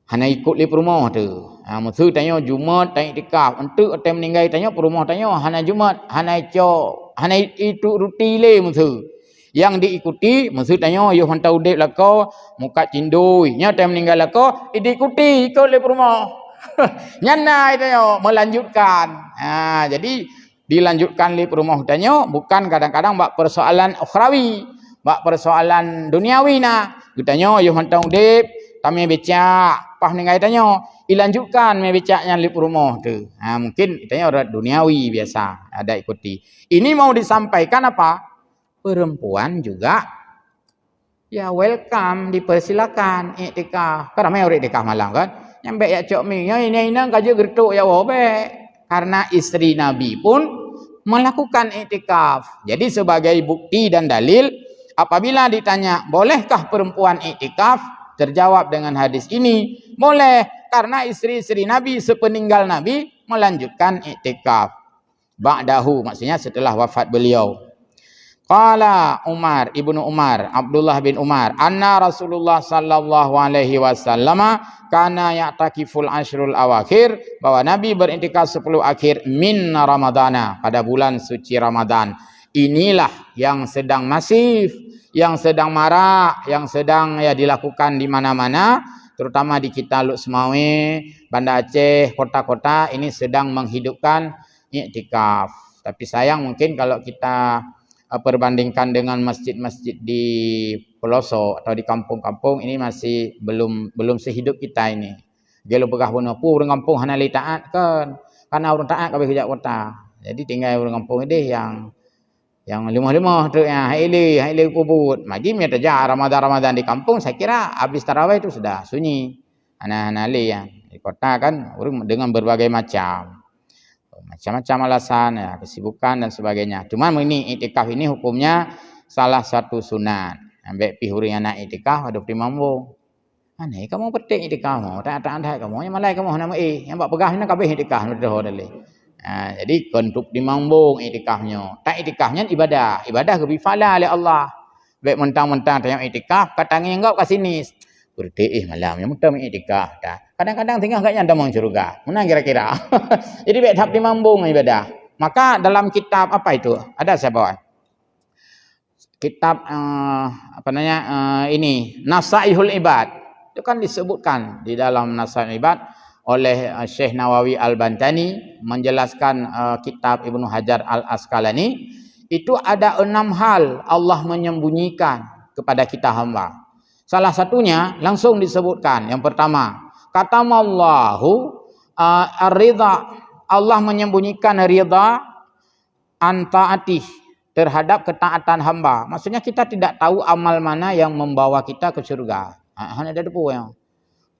Hana ikut li perumah tu. Musuh tanya Jumat tak iktikaf. Untuk atem meninggal tanya perumah tanya hana Jumat, hana itu ruti le musuh. Yang diikuti musuh tanya yo hantar udip lako muka cindui. Nya atem meninggal lako diikuti ikut li perumah. Nyana itanya melanjutkan. Jadi dilanjutkan li perumah tanya bukan kadang-kadang bak persoalan ukhrawi, bak persoalan duniawi nah. Kitanya yo hantar udip kami becak pas meninggal tanya dilanjutkan me becaknya li perumah tu. Mungkin itanya orang duniawi biasa ada ikuti. Ini mau disampaikan apa? Perempuan juga ya welcome, dipersilakan iktikaf. Karena mai iktikaf malam kan. Nyampe ya cok mi, ya ini kaje gertuk ya wobe. Karena istri Nabi pun melakukan iktikaf. Jadi sebagai bukti dan dalil apabila ditanya, bolehkah perempuan iktikaf? Terjawab dengan hadis ini, boleh. Karena istri-istri Nabi sepeninggal Nabi melanjutkan iktikaf. Ba'dahu, maksudnya setelah wafat beliau. Qala Umar, Ibnu Umar, Abdullah bin Umar, anna Rasulullah sallallahu alaihi wasallam kana ya'takiful asyrul awakhir, bahwa Nabi beriktikaf 10 akhir min Ramadana, pada bulan suci Ramadan. Inilah yang sedang masif, yang sedang marak, yang sedang ya dilakukan di mana-mana, terutama di kita Luk Semawe, Banda Aceh, kota-kota ini sedang menghidupkan iktikaf. Tapi sayang mungkin kalau kita perbandingkan dengan masjid-masjid di pelosok atau di kampung-kampung, ini masih belum sehidup kita ini. Gelo begah bono pu orang kampung hana li taat kan. Karena orang taat kabeh kerja kota. Jadi tinggal orang kampung ini yang limah-limah tu yang haile kubut. Magi mi taja Ramadan di kampung, saya kira habis tarawih itu sudah sunyi. Hana li yang di kota kan orang dengan berbagai macam alasan ya, kesibukan dan sebagainya. Cuma ini iktikaf ini hukumnya salah satu sunat. Ambek pihuri anak iktikaf ada timambo. Aneh kamu petik iktikaf mo, tak kamu yang malai kamu nama yang bak pegah ni kabeh iktikaf dah dale. Jadi bentuk dimambung iktikafnya. Tak iktikafnya ibadah kebifala oleh Allah. Baik mentang-mentang tayang iktikaf, katangi engkau kat sini. Berdeih malam yang mudah iktikaf dah. Kadang-kadang tinggal agaknya anda mau syurga. Mana kira-kira? Jadi baik tahap dimambung ibadah. Maka dalam kitab apa itu? Ada saya bawa. Kitab ini Nasaihul Ibad. Itu kan disebutkan di dalam Nasaihul Ibad oleh Syekh Nawawi Al-Bantani menjelaskan kitab Ibnu Hajar Al-Asqalani. Itu ada 6 hal Allah menyembunyikan kepada kita hamba. Salah satunya langsung disebutkan. Yang pertama, kata Allahu ar-ridha, Allah menyembunyikan ridha antaatih, terhadap ketaatan hamba. Maksudnya kita tidak tahu amal mana yang membawa kita ke surga. Hanya ada depu yang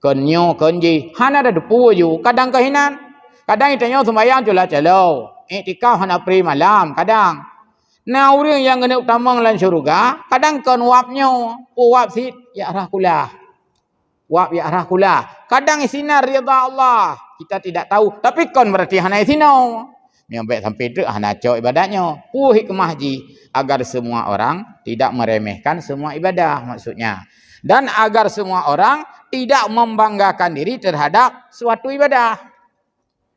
kenyo kenji, hanya ada depu ju. Kadang kehinan, kadang itanya sembahyang jela-jelo, iktikaf hana pri malam, kadang. Nah orang yang kena utama dalam syurga, kadang kan wapnya, wap sit ya arah kulah. Wap ya arah kulah. Kadang isinar ridha Allah, kita tidak tahu. Tapi kan berarti hana isino. Yang baik sampai itu hana cok ibadahnya. Hikmah ji agar semua orang tidak meremehkan semua ibadah maksudnya. Dan agar semua orang tidak membanggakan diri terhadap suatu ibadah.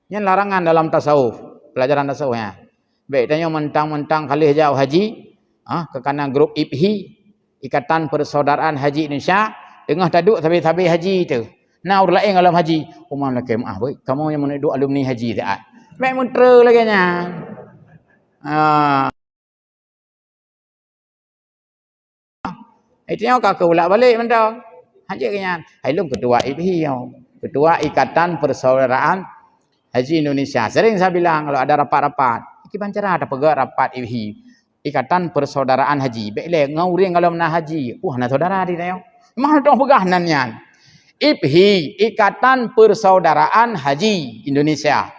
Ini larangan dalam tasawuf, pelajaran tasawufnya. Baik tanya mentang-mentang kali jauh haji, kekana grup IPHI, Ikatan Persaudaraan Haji Indonesia, tengah taduk tabi-tabi haji tu. Nah, orang lain dalam haji. Umam nak maaf boy, kamu yang menuduk alumni haji tak? Baik mentra lagi nya. Itu kau ulak balik mentang. Haji kenyan. Hai lu ketua IPHI ketua Ikatan Persaudaraan Haji Indonesia. Sering saya bilang kalau ada rapat-rapat, iki bancara ada pegawai rapat IPHI. Ikatan Persaudaraan Haji. Baiklah ngauring kalau nak haji. Nak saudara di tayo. Mahal dong pegahanan yan. IPHI, Ikatan Persaudaraan Haji Indonesia.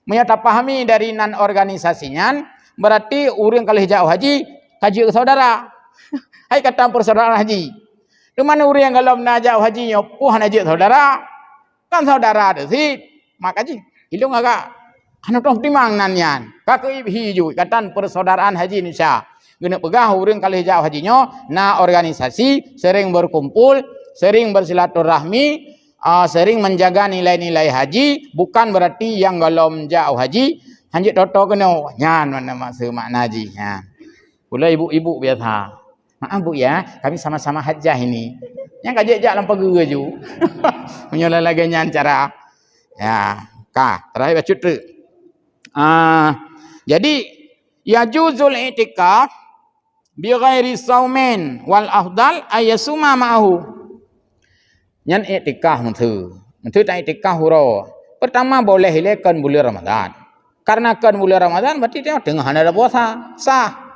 Menyata pahami dari nan organisasinya, berarti orang kalau jauh haji ke saudara. Hai Ikatan Persaudaraan Haji. Di mana orang kalau nak jauh haji, haji saudara. Kan saudara ada sih. Maka haji. Ilung agak. Anu tong timang nan yan. Kakek IPHI ju Ikatan Persaudaraan Haji Indonesia. Guna pegah urang kali jauh hajinya, na organisasi sering berkumpul, sering bersilaturahmi, sering menjaga nilai-nilai haji, bukan berarti yang galom jauh haji hanjit toto kena nyan mana maksud makna haji. Pula ibu-ibu biasa. Maaf Bu ya, kami sama-sama hajjah ini. Yang kajak-jak lampau gua ju. Menyolah lagi nyan cara. Ya, terakhir baca tu. Jadi yajuzul i'tikaf bi ghairi saumin wal afdal ayasuma ma'ahu. Nyan i'tikaf mentu tak i'tikaf huro. Pertama boleh hilekan bulan Ramadan. Karena kan bulan Ramadan berarti dia tengah ada puasa, sah.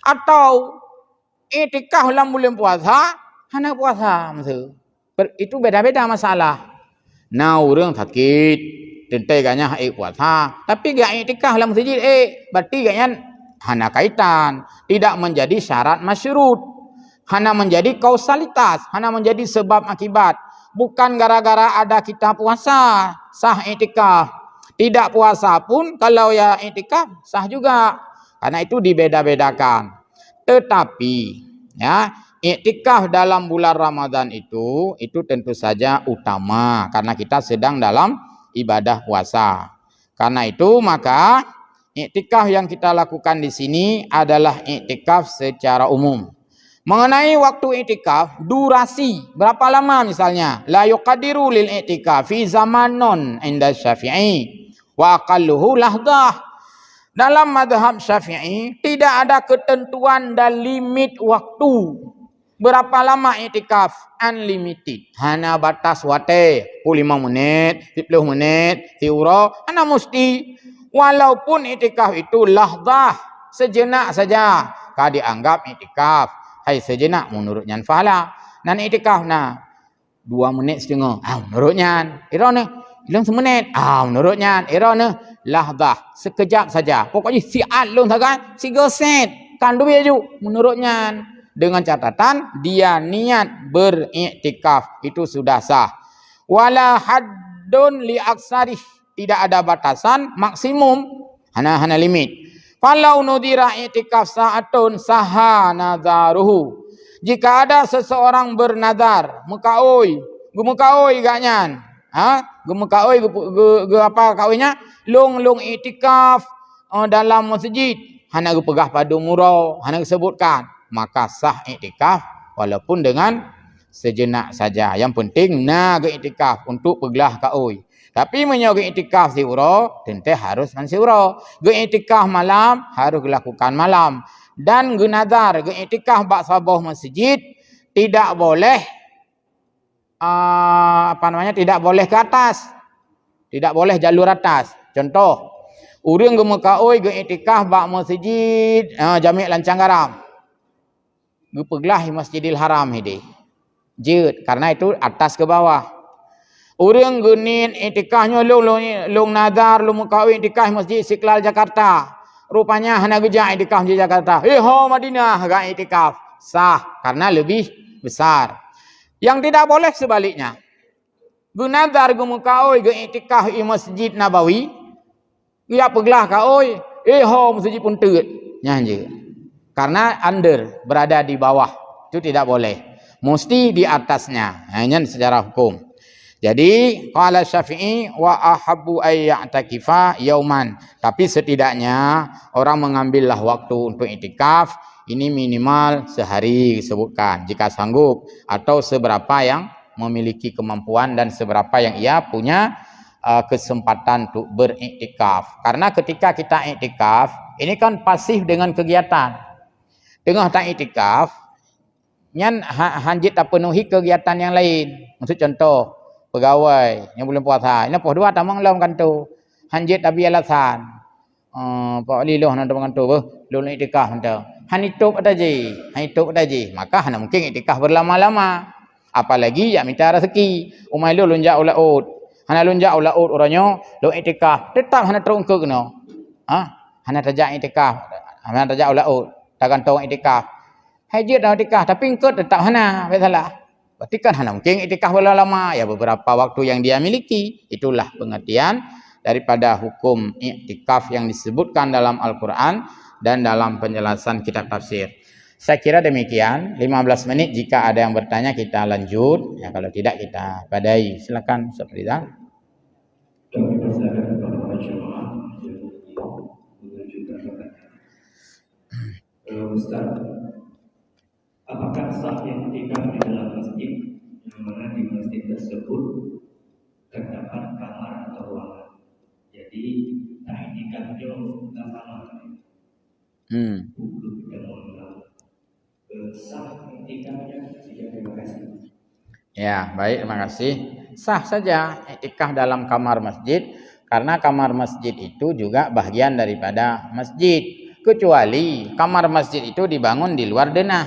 Atau i'tikaf dalam bulan puasa, hana puasa mentu. Itu beda-beda masalah. Nah, orang sakit tentai ganya puasa, tapi gak i'tikaf dalam masjid berarti gaknya hana kaitan, tidak menjadi syarat masyurut, hana menjadi kausalitas, hana menjadi sebab akibat, bukan gara-gara ada kita puasa sah i'tikaf, tidak puasa pun kalau ya i'tikaf sah juga, karena itu dibeda-bedakan. Tetapi ya i'tikaf dalam bulan Ramadan itu tentu saja utama karena kita sedang dalam ibadah puasa. Karena itu maka i'tikaf yang kita lakukan di sini adalah i'tikaf secara umum. Mengenai waktu i'tikaf, durasi berapa lama misalnya? La yuqadiru lil i'tikaf fi zamanon inda Syafi'i wa aqalluhu lahdah. Dalam mazhab Syafi'i tidak ada ketentuan dan limit waktu. Berapa lama i'tikaf? Unlimited. Hana batas wate. 5 menit, 10 menit, tiura. Hana mesti. Walaupun i'tikaf itu lahdah. Sejenak saja. Kau dianggap i'tikaf. Hai sejenak menurutnya fahala. Nan i'tikaf na 2 menit setengah. Menurutnya. Irone. Hilang semenit. Menurutnya. Irone. Lahdah. Sekejap saja. Pokoknya siat long sakan. 3 set. Kan duit ju. Menurutnya. Dengan catatan dia niat beriktikaf itu sudah sah. Wala haddun li aksarih, tidak ada batasan maksimum, hana limit. Falau nudira iktikaf sa'atun saha nadharuhu. Jika ada seseorang bernadar, mukaoi ganyan. Gemukaoi apa kawinnya? Long iktikaf dalam masjid. Hana pegah padu murau, hana sebutkan. Maka sah i'tikaf walaupun dengan sejenak saja. Yang penting nak i'tikaf untuk peglah kaoi. Tapi menyogo i'tikaf siuro, tentu harus mansiuro. I'tikaf malam harus dilakukan malam. Dan gunadar i'tikaf bak sabah masjid tidak boleh tidak boleh ke atas. Tidak boleh jalur atas. Contoh, urang gemekaoi i'tikaf bak masjid Jami' Lancang Garam. Gupeglah Masjidil Haram ini. Jut, karena itu atas ke bawah. Urang gunin i'tikafnya long nadar long mukawi i'tikaf Masjid Istiqlal Jakarta. Rupanya hana geja i'tikaf di Jakarta. Madinah ga i'tikaf. Sah karena lebih besar. Yang tidak boleh sebaliknya. Gunadar gumukaoi ge i'tikaf di Masjid Nabawi. Ia peglah kaoi. Masjid pun teut. Nya je. Karena under berada di bawah itu tidak boleh. Mesti di atasnya. Hanya secara hukum. Jadi qala Syafi'i wa ahabbu ay ya'takifa yauman. Tapi setidaknya orang mengambillah waktu untuk iktikaf ini minimal sehari disebutkan jika sanggup, atau seberapa yang memiliki kemampuan dan seberapa yang ia punya kesempatan untuk beriktikaf. Karena ketika kita iktikaf ini kan pasif dengan kegiatan. Dengan tak iktikaf nyan hanjit tak penuhi kegiatan yang lain. Maksud contoh pegawai yang bulan puasa ini poh dua tamang lam kan tu hanjit tapi alasan pak liloh nak dengan tu lu iktikaf anda han itu ada je maka hana mungkin iktikaf berlama-lama, apalagi ya minta rezeki umai lu lunjak ulaud hana lunjak ulaud orangnya lu iktikaf tetap hana terung ke kena hana tajak iktikaf hana tajak ulaud takkan tong iktikaf hajit dah iktikaf tapi engkau tetap hana salah. Berarti kan hanya mungkin iktikaf lama, ya beberapa waktu yang dia miliki. Itulah pengertian daripada hukum iktikaf yang disebutkan dalam Al-Quran dan dalam penjelasan kitab tafsir. Saya kira demikian, 15 menit jika ada yang bertanya kita lanjut, ya kalau tidak kita badai. Silakan Ustaz Rizal. Kami persilakan kepada jemaah yang mengajukan pertanyaan. Ustaz, apakah sah yang iktikaf di dalam masjid yang mana di masjid tersebut terdapat kamar atau ruangan? Jadi tak iktikaf di dalam kamar. Sah iktikafnya? Terima kasih. Ya, baik, terima kasih. Sah saja iktikaf dalam kamar masjid karena kamar masjid itu juga bagian daripada masjid. Kecuali kamar masjid itu dibangun di luar denah.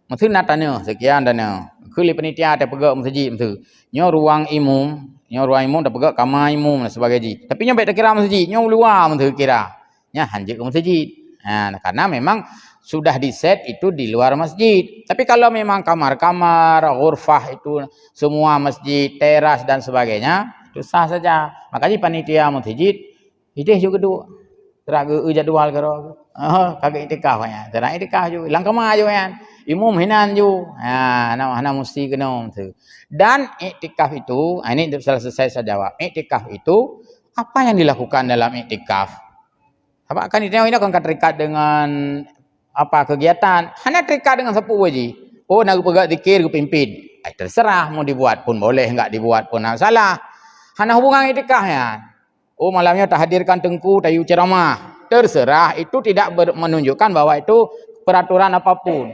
Maksud nak tanya sekian dana. Kuli penitia ada pegak masjid maksud. Nyo ruang imum dah pegak kamar imum dan sebagainya. Tapi nyo baik tak kira masjid, nyo luar maksud kira. Nya hanjit ke masjid. Karena memang sudah diset itu di luar masjid. Tapi kalau memang kamar-kamar, ghurfah itu semua masjid, teras dan sebagainya, itu sah saja. Makanya panitia masjid ideh juga tu. Teraga jadwal karo. Kagak iktikaf ya. Terang iktikaf juga. Lang kamar jo kan. Imum hinan ju. Hana mesti kena tu. Dan iktikaf itu, ini selesai saya jawab. Iktikaf itu apa yang dilakukan dalam iktikaf? Apa kan ini akan terikat dengan apa kegiatan? Hana terikat dengan sapu waji. Oh nak pegang zikir ke pimpin. Terserah mau dibuat pun boleh, enggak dibuat pun tak salah. Hana hubungan iktikafnya. Oh malamnya tak hadirkan tengku, tayu ceramah. Terserah, itu tidak menunjukkan bahwa itu peraturan apapun.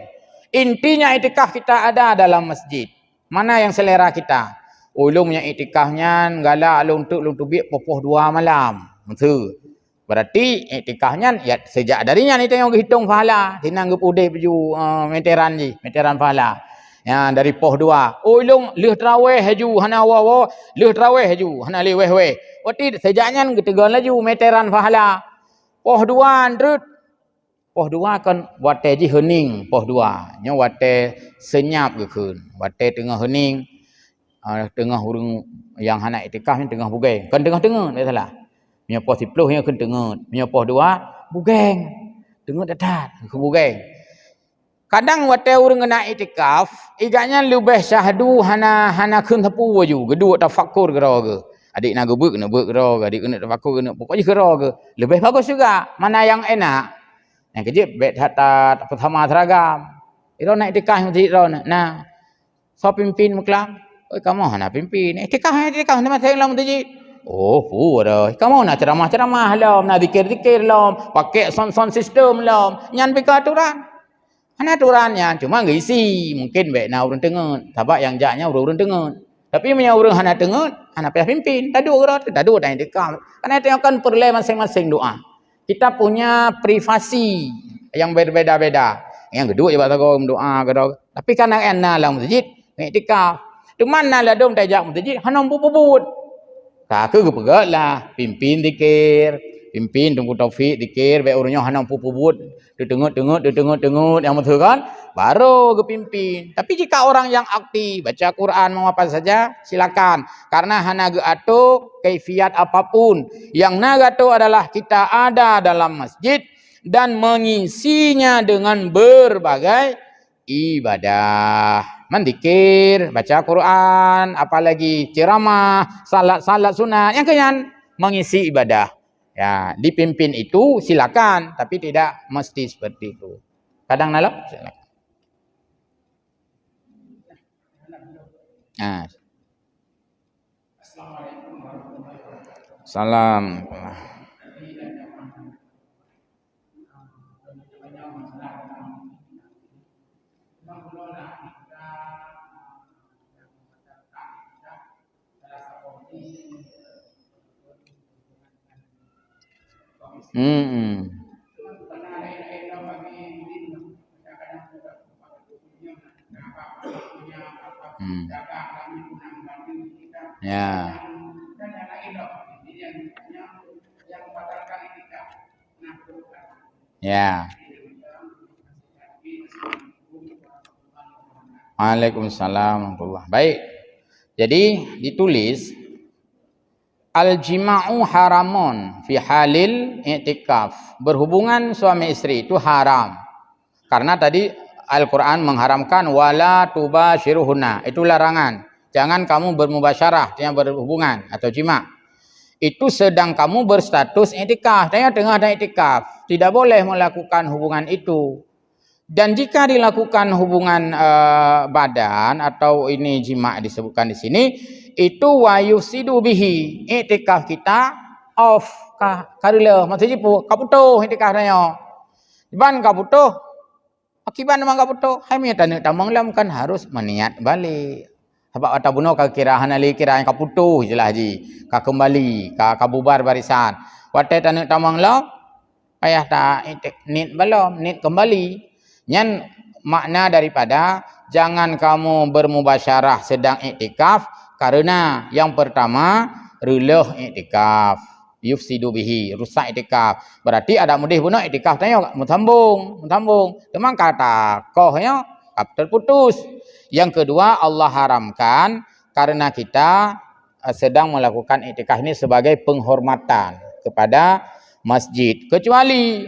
Intinya iktikaf kita ada dalam masjid. Mana yang selera kita? Ulumnya iktikafnya galak untuk biak popoh 2 malam. Betul. Berarti iktikafnya ya sejak darinya itu yang hitung pahala. Tinang gepudeh baju meteran pahala. Ya dari poh 2. Ulum leh tarawih haju hana wawa, leh tarawih haju hana leweh. Berarti sejaknya ketiga laju meteran pahala. Poh 2 andrut. Poh 2 kan wate ji hening poh 2. Nya wate senyap ke keun. Wate tengah hening. Tengah urang yang hana iktikaf ni tengah bugeng. Kan tengah-tengah tak salah. Nya poh 10 nya kan tengah. Nya poh 2 bugeng. Tengah datat ke bugeng. Kadang wate urang kena iktikaf, igaknya lebih syahdu hana keun sapu waju. Gedua tafakur ke ke. Adik nak gebuk kena gebuk ke, adik kena tafakur kena pokoknya ke ke. Lebih bagus juga. Mana yang enak? Yang kejip bet hatat pertama seragam. Iro nak iktikaf masjid iro nah. So pimpin muklam. Oi kamu nak pimpin. Iktikaf nama saya lam masjid. Oh, dah. Kamu nak ceramah-ceramah lam, nak zikir-zikir lam, pakai sound system lam. Nyan bika aturan. Ana aturannya cuma ngisi. Mungkin bet nak urang tengen. Sebab yang jaknya urang tengen. Tapi punya urang hana tengen, hana payah pimpin. Tadu tak iktikaf. Karena itu akan perlu masing-masing doa. Kita punya privasi yang berbeda-beda. Yang kedua je baca doa ke. Tapi kan enak lah masjid, iktikaf. Tu mana lah dom tajak masjid, hana bubut. Tak ke pegaklah pimpin zikir, pimpin tunggu taufik zikir, baik orangnya hana bubut. Dia tengok yang betul kan? Baru ke pimpin. Tapi jika orang yang aktif baca Quran mau apa saja silakan. Karena hana ge atuk kaifiat apapun. Yang nagato adalah kita ada dalam masjid dan mengisinya dengan berbagai ibadah. Mendikir, baca Quran, apalagi ceramah, salat sunat. Yang kemudian mengisi ibadah. Ya, dipimpin itu silakan, tapi tidak mesti seperti itu. Kadang nalok silakan. Nah. Salam. Ya. Ya. Waalaikumsalam warahmatullahi. Baik. Jadi ditulis al-jima'u haramun fi halil i'tikaf. Berhubungan suami istri itu haram. Karena tadi Al-Quran mengharamkan wala tubashiruhunna. Itu larangan. Jangan kamu bermubasyarah, yang berhubungan atau jima'. Itu sedang kamu berstatus i'tikaf. Tengah ada i'tikaf. Tidak boleh melakukan hubungan itu. Dan jika dilakukan hubungan badan atau ini jima' disebutkan di sini, itu wayusidu bihi. I'tikaf kita off karila. Maksudnya kaputuh i'tikaf nanya. Ban kaputuh. Akibat memang kaputuh. Hai mi tanya tamang lam kan harus meniat balik. Sebab kata bunuh kira hanali kira yang kaputuh jelah haji. Ka kembali, ka bubar barisan. Watai tanya tamang lam payah tak nit belum, nit kembali. Yang makna daripada jangan kamu bermubasyarah sedang iktikaf karena yang pertama reluh iktikaf, yufsidu bihi, rusak iktikaf. Berarti ada mudih bunuh iktikaf tanya mutambung. Memang kata kohnya terputus. Yang kedua Allah haramkan karena kita sedang melakukan iktikaf ini sebagai penghormatan kepada masjid. Kecuali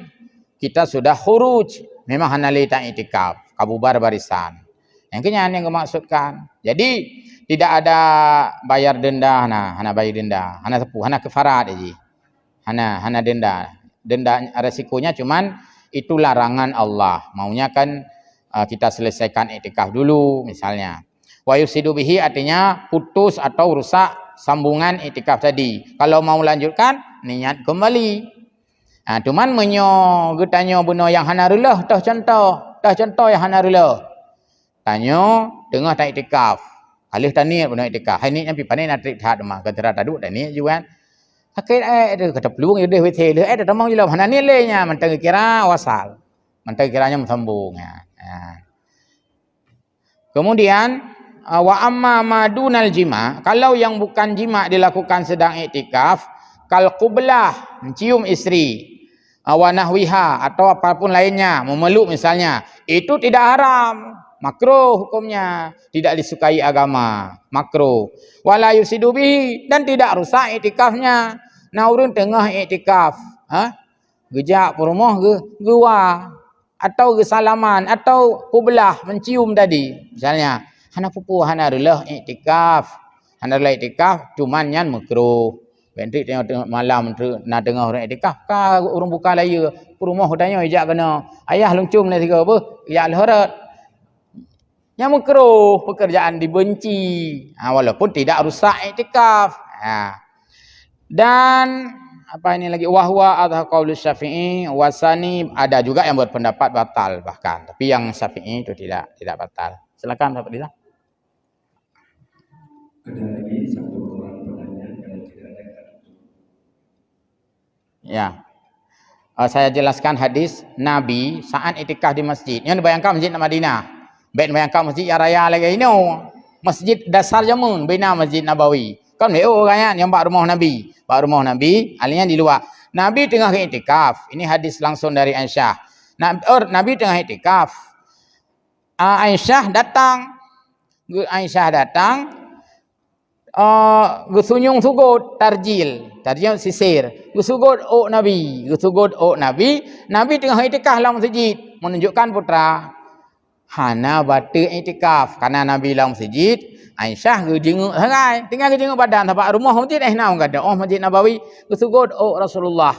kita sudah khuruj, memang hanali tak iktikaf, kabubar barisan. Yang kenyang yang kemaksudkan. Jadi tidak ada bayar denda, hana bayar denda, hana tepu, hana kefarat aja. Hana denda. Denda resikonya cuman itu larangan Allah. Maunya kan kita selesaikan iktikaf dulu misalnya. Wa yusidu bihi artinya putus atau rusak sambungan iktikaf tadi. Kalau mau lanjutkan niat kembali. Cuman getanya benda yang hanarulah dah contoh yang hanarulah. Tanyo tengah tak iktikaf. Alih taniat benda iktikaf. Hai ni nyampi panen nak trik tak demah ketera taduk tani juga. Hakit ada kata peluang dia wete le ada tamang jula hanani le nya mentang kira wasal. Mentang kiranya sambung ya. Kemudian wa amma madunal jima, kalau yang bukan jima dilakukan sedang iktikaf, kal qublah, mencium istri, wa nahwiha atau apapun lainnya, memeluk misalnya, itu tidak haram, makruh hukumnya, tidak disukai agama, makruh. Wala yusidu bihi, dan tidak rusak iktikafnya. Nah urun tengah iktikaf, gejak rumah gewa atau gesalaman atau qublah mencium tadi misalnya hana pupu hana relah iktikaf cuman yang makruh bentik tengok malam nak dengar orang iktikaf ka urang buka laya rumah tanya ejak kena ayah lungcum lah tiga apa ya alharat yang makruh pekerjaan dibenci walaupun tidak rusak iktikaf dan apa ini lagi wahwa adha qaul Syafi'i wasani, ada juga yang berpendapat batal bahkan, tapi yang Syafi'i itu tidak batal. Silakan Bapak Dila. Ada lagi satu orang penanya kalau tidak ada kartu. Ya. Saya jelaskan hadis Nabi saat iktikaf di masjid. Yang dibayangkan masjid Madinah. Baik bayangkan masjid yang raya lagi ini. Masjid dasar jamun bina Masjid Nabawi. Kan orangnya yang bak rumah Nabi. Bak rumah Nabi, alihnya di luar. Nabi tengah iktikaf. Ini hadis langsung dari Aisyah. Nabi tengah iktikaf. Aisyah datang. Gusunyung sugod tarjil sisir. Gusugod Nabi. Nabi tengah iktikaf dalam masjid menunjukkan putra. Hana batu itikaf karena Nabi lam masjid. Aisyah ge jenguk harai, tinggal ge jenguk badan tapak rumah masjid naung kata oh Masjid Nabawi ge sujud oh Rasulullah.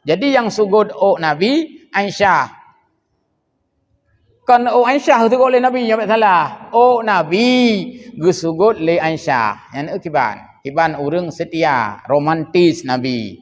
Jadi yang sujud oh Nabi Aisyah. Kan oh Aisyah tu oleh Nabi yang salah. Oh Nabi ge sujud le Aisyah. Yang kiban urang setia, romantis Nabi.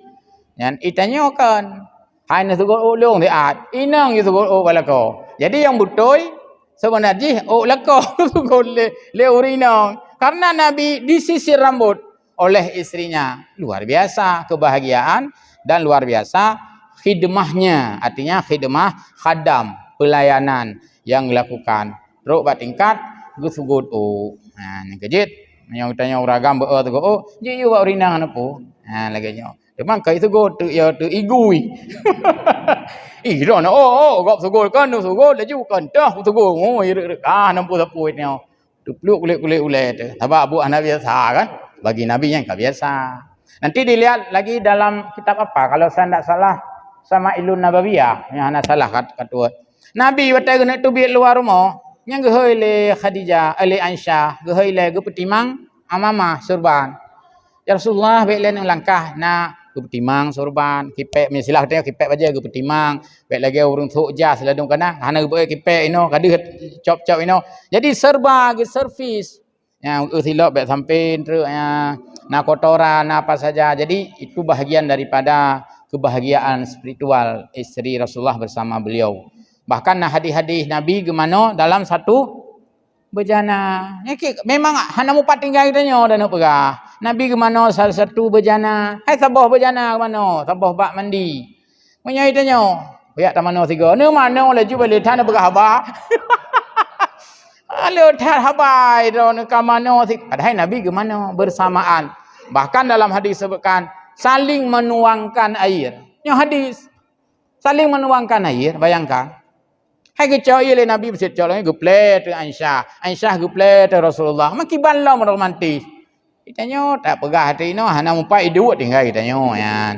Yang itanyakan hanya sujud oh leong diat, inang ge sujud oh balako. Jadi yang betul sebenarnya leko sujud le urinong karena Nabi disisir rambut oleh istrinya. Luar biasa kebahagiaan dan luar biasa khidmahnya, artinya khidmah khadam, pelayanan yang dilakukan. Rok batingkat sujud nah yang kejit yang tanya uragam beo tu ji yu urinang anepu. Nah lagi nyo. Memang kai sujud tu ya tu igui. Iro na gop sugol kan no sugol laju kan dah sugol nampu sapu ni dupluk kulit ulet sabab abu anak biasa kan bagi nabi yang tak biasa. Nanti dilihat lagi dalam kitab apa kalau saya tidak salah sama Ilun Nabawiyah yang anak salah kata Nabi waktu nak tubik luar rumah yang gehoi le Khadijah le Aisyah gehoi le ge petimang amama surban. Ya Rasulullah baik le nang langkah nak ke petimang sorban kipek mesilah tengok kipek baja ke petimang baik lagi urang thuk jas ladung kana hana ke kipek ino kadih cop-cop ino jadi serba ke servis yang silap baik sampai na kotoran apa saja jadi itu bahagian daripada kebahagiaan spiritual istri Rasulullah bersama beliau bahkan nah hadis-hadis Nabi gemano dalam satu bejana. Memang hana mupat tinggal kitanya dan nak perah. Nabi ke mana salah satu bejana. Hai sabah bejana ke mana? Sabah bak mandi. Menyai tanya. Ya tak mana tiga. Ni mana laju balik tan perah haba. Alo tan haba itu ni ke mana tiga. Padahal Nabi ke mana bersamaan. Bahkan dalam hadis sebutkan saling menuangkan air. Yang hadis saling menuangkan air, bayangkan. Hai kecau ia le Nabi bercakap lagi geplet dengan Aisyah geplet dengan Rasulullah. Makiban lah romantis. Kitanya tak pegah hati no hana mumpai hidup tinggal kitanya yan.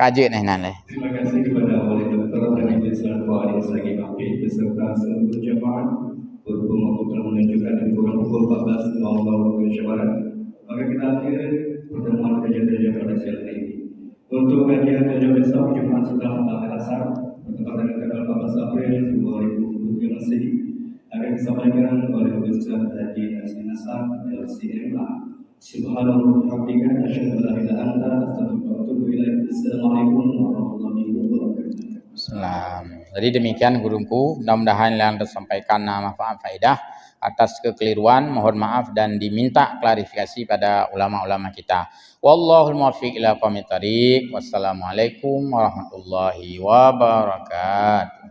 Kaji nih nan le. Terima kasih kepada Wali Dr. dan Ibu Sallallahu Alaihi Wasallam beserta seluruh jemaah berhubung waktu telah menunjukkan di pukul 14 waktu Indonesia Barat. Maka kita akhiri pertemuan kajian pada siang hari ini. Untuk kajian besok Jumat setelah asar bertepatan dengan tanggal 14 April 2020 masih akan disampaikan oleh Ustaz Haji Nasir Nasar LCMA. Subhanallah rabbika asyhadu an la ilaha illa anta astaghfiruka wa atubu ilaik. Assalamualaikum warahmatullahi wabarakatuh. Salam. Jadi demikian guruku, mudah-mudahan yang tersampaikan manfaat faedah. Atas kekeliruan mohon maaf dan diminta klarifikasi pada ulama-ulama kita. Wallahul muwaffiq ila aqwamit thariq. Wassalamualaikum warahmatullahi wabarakatuh.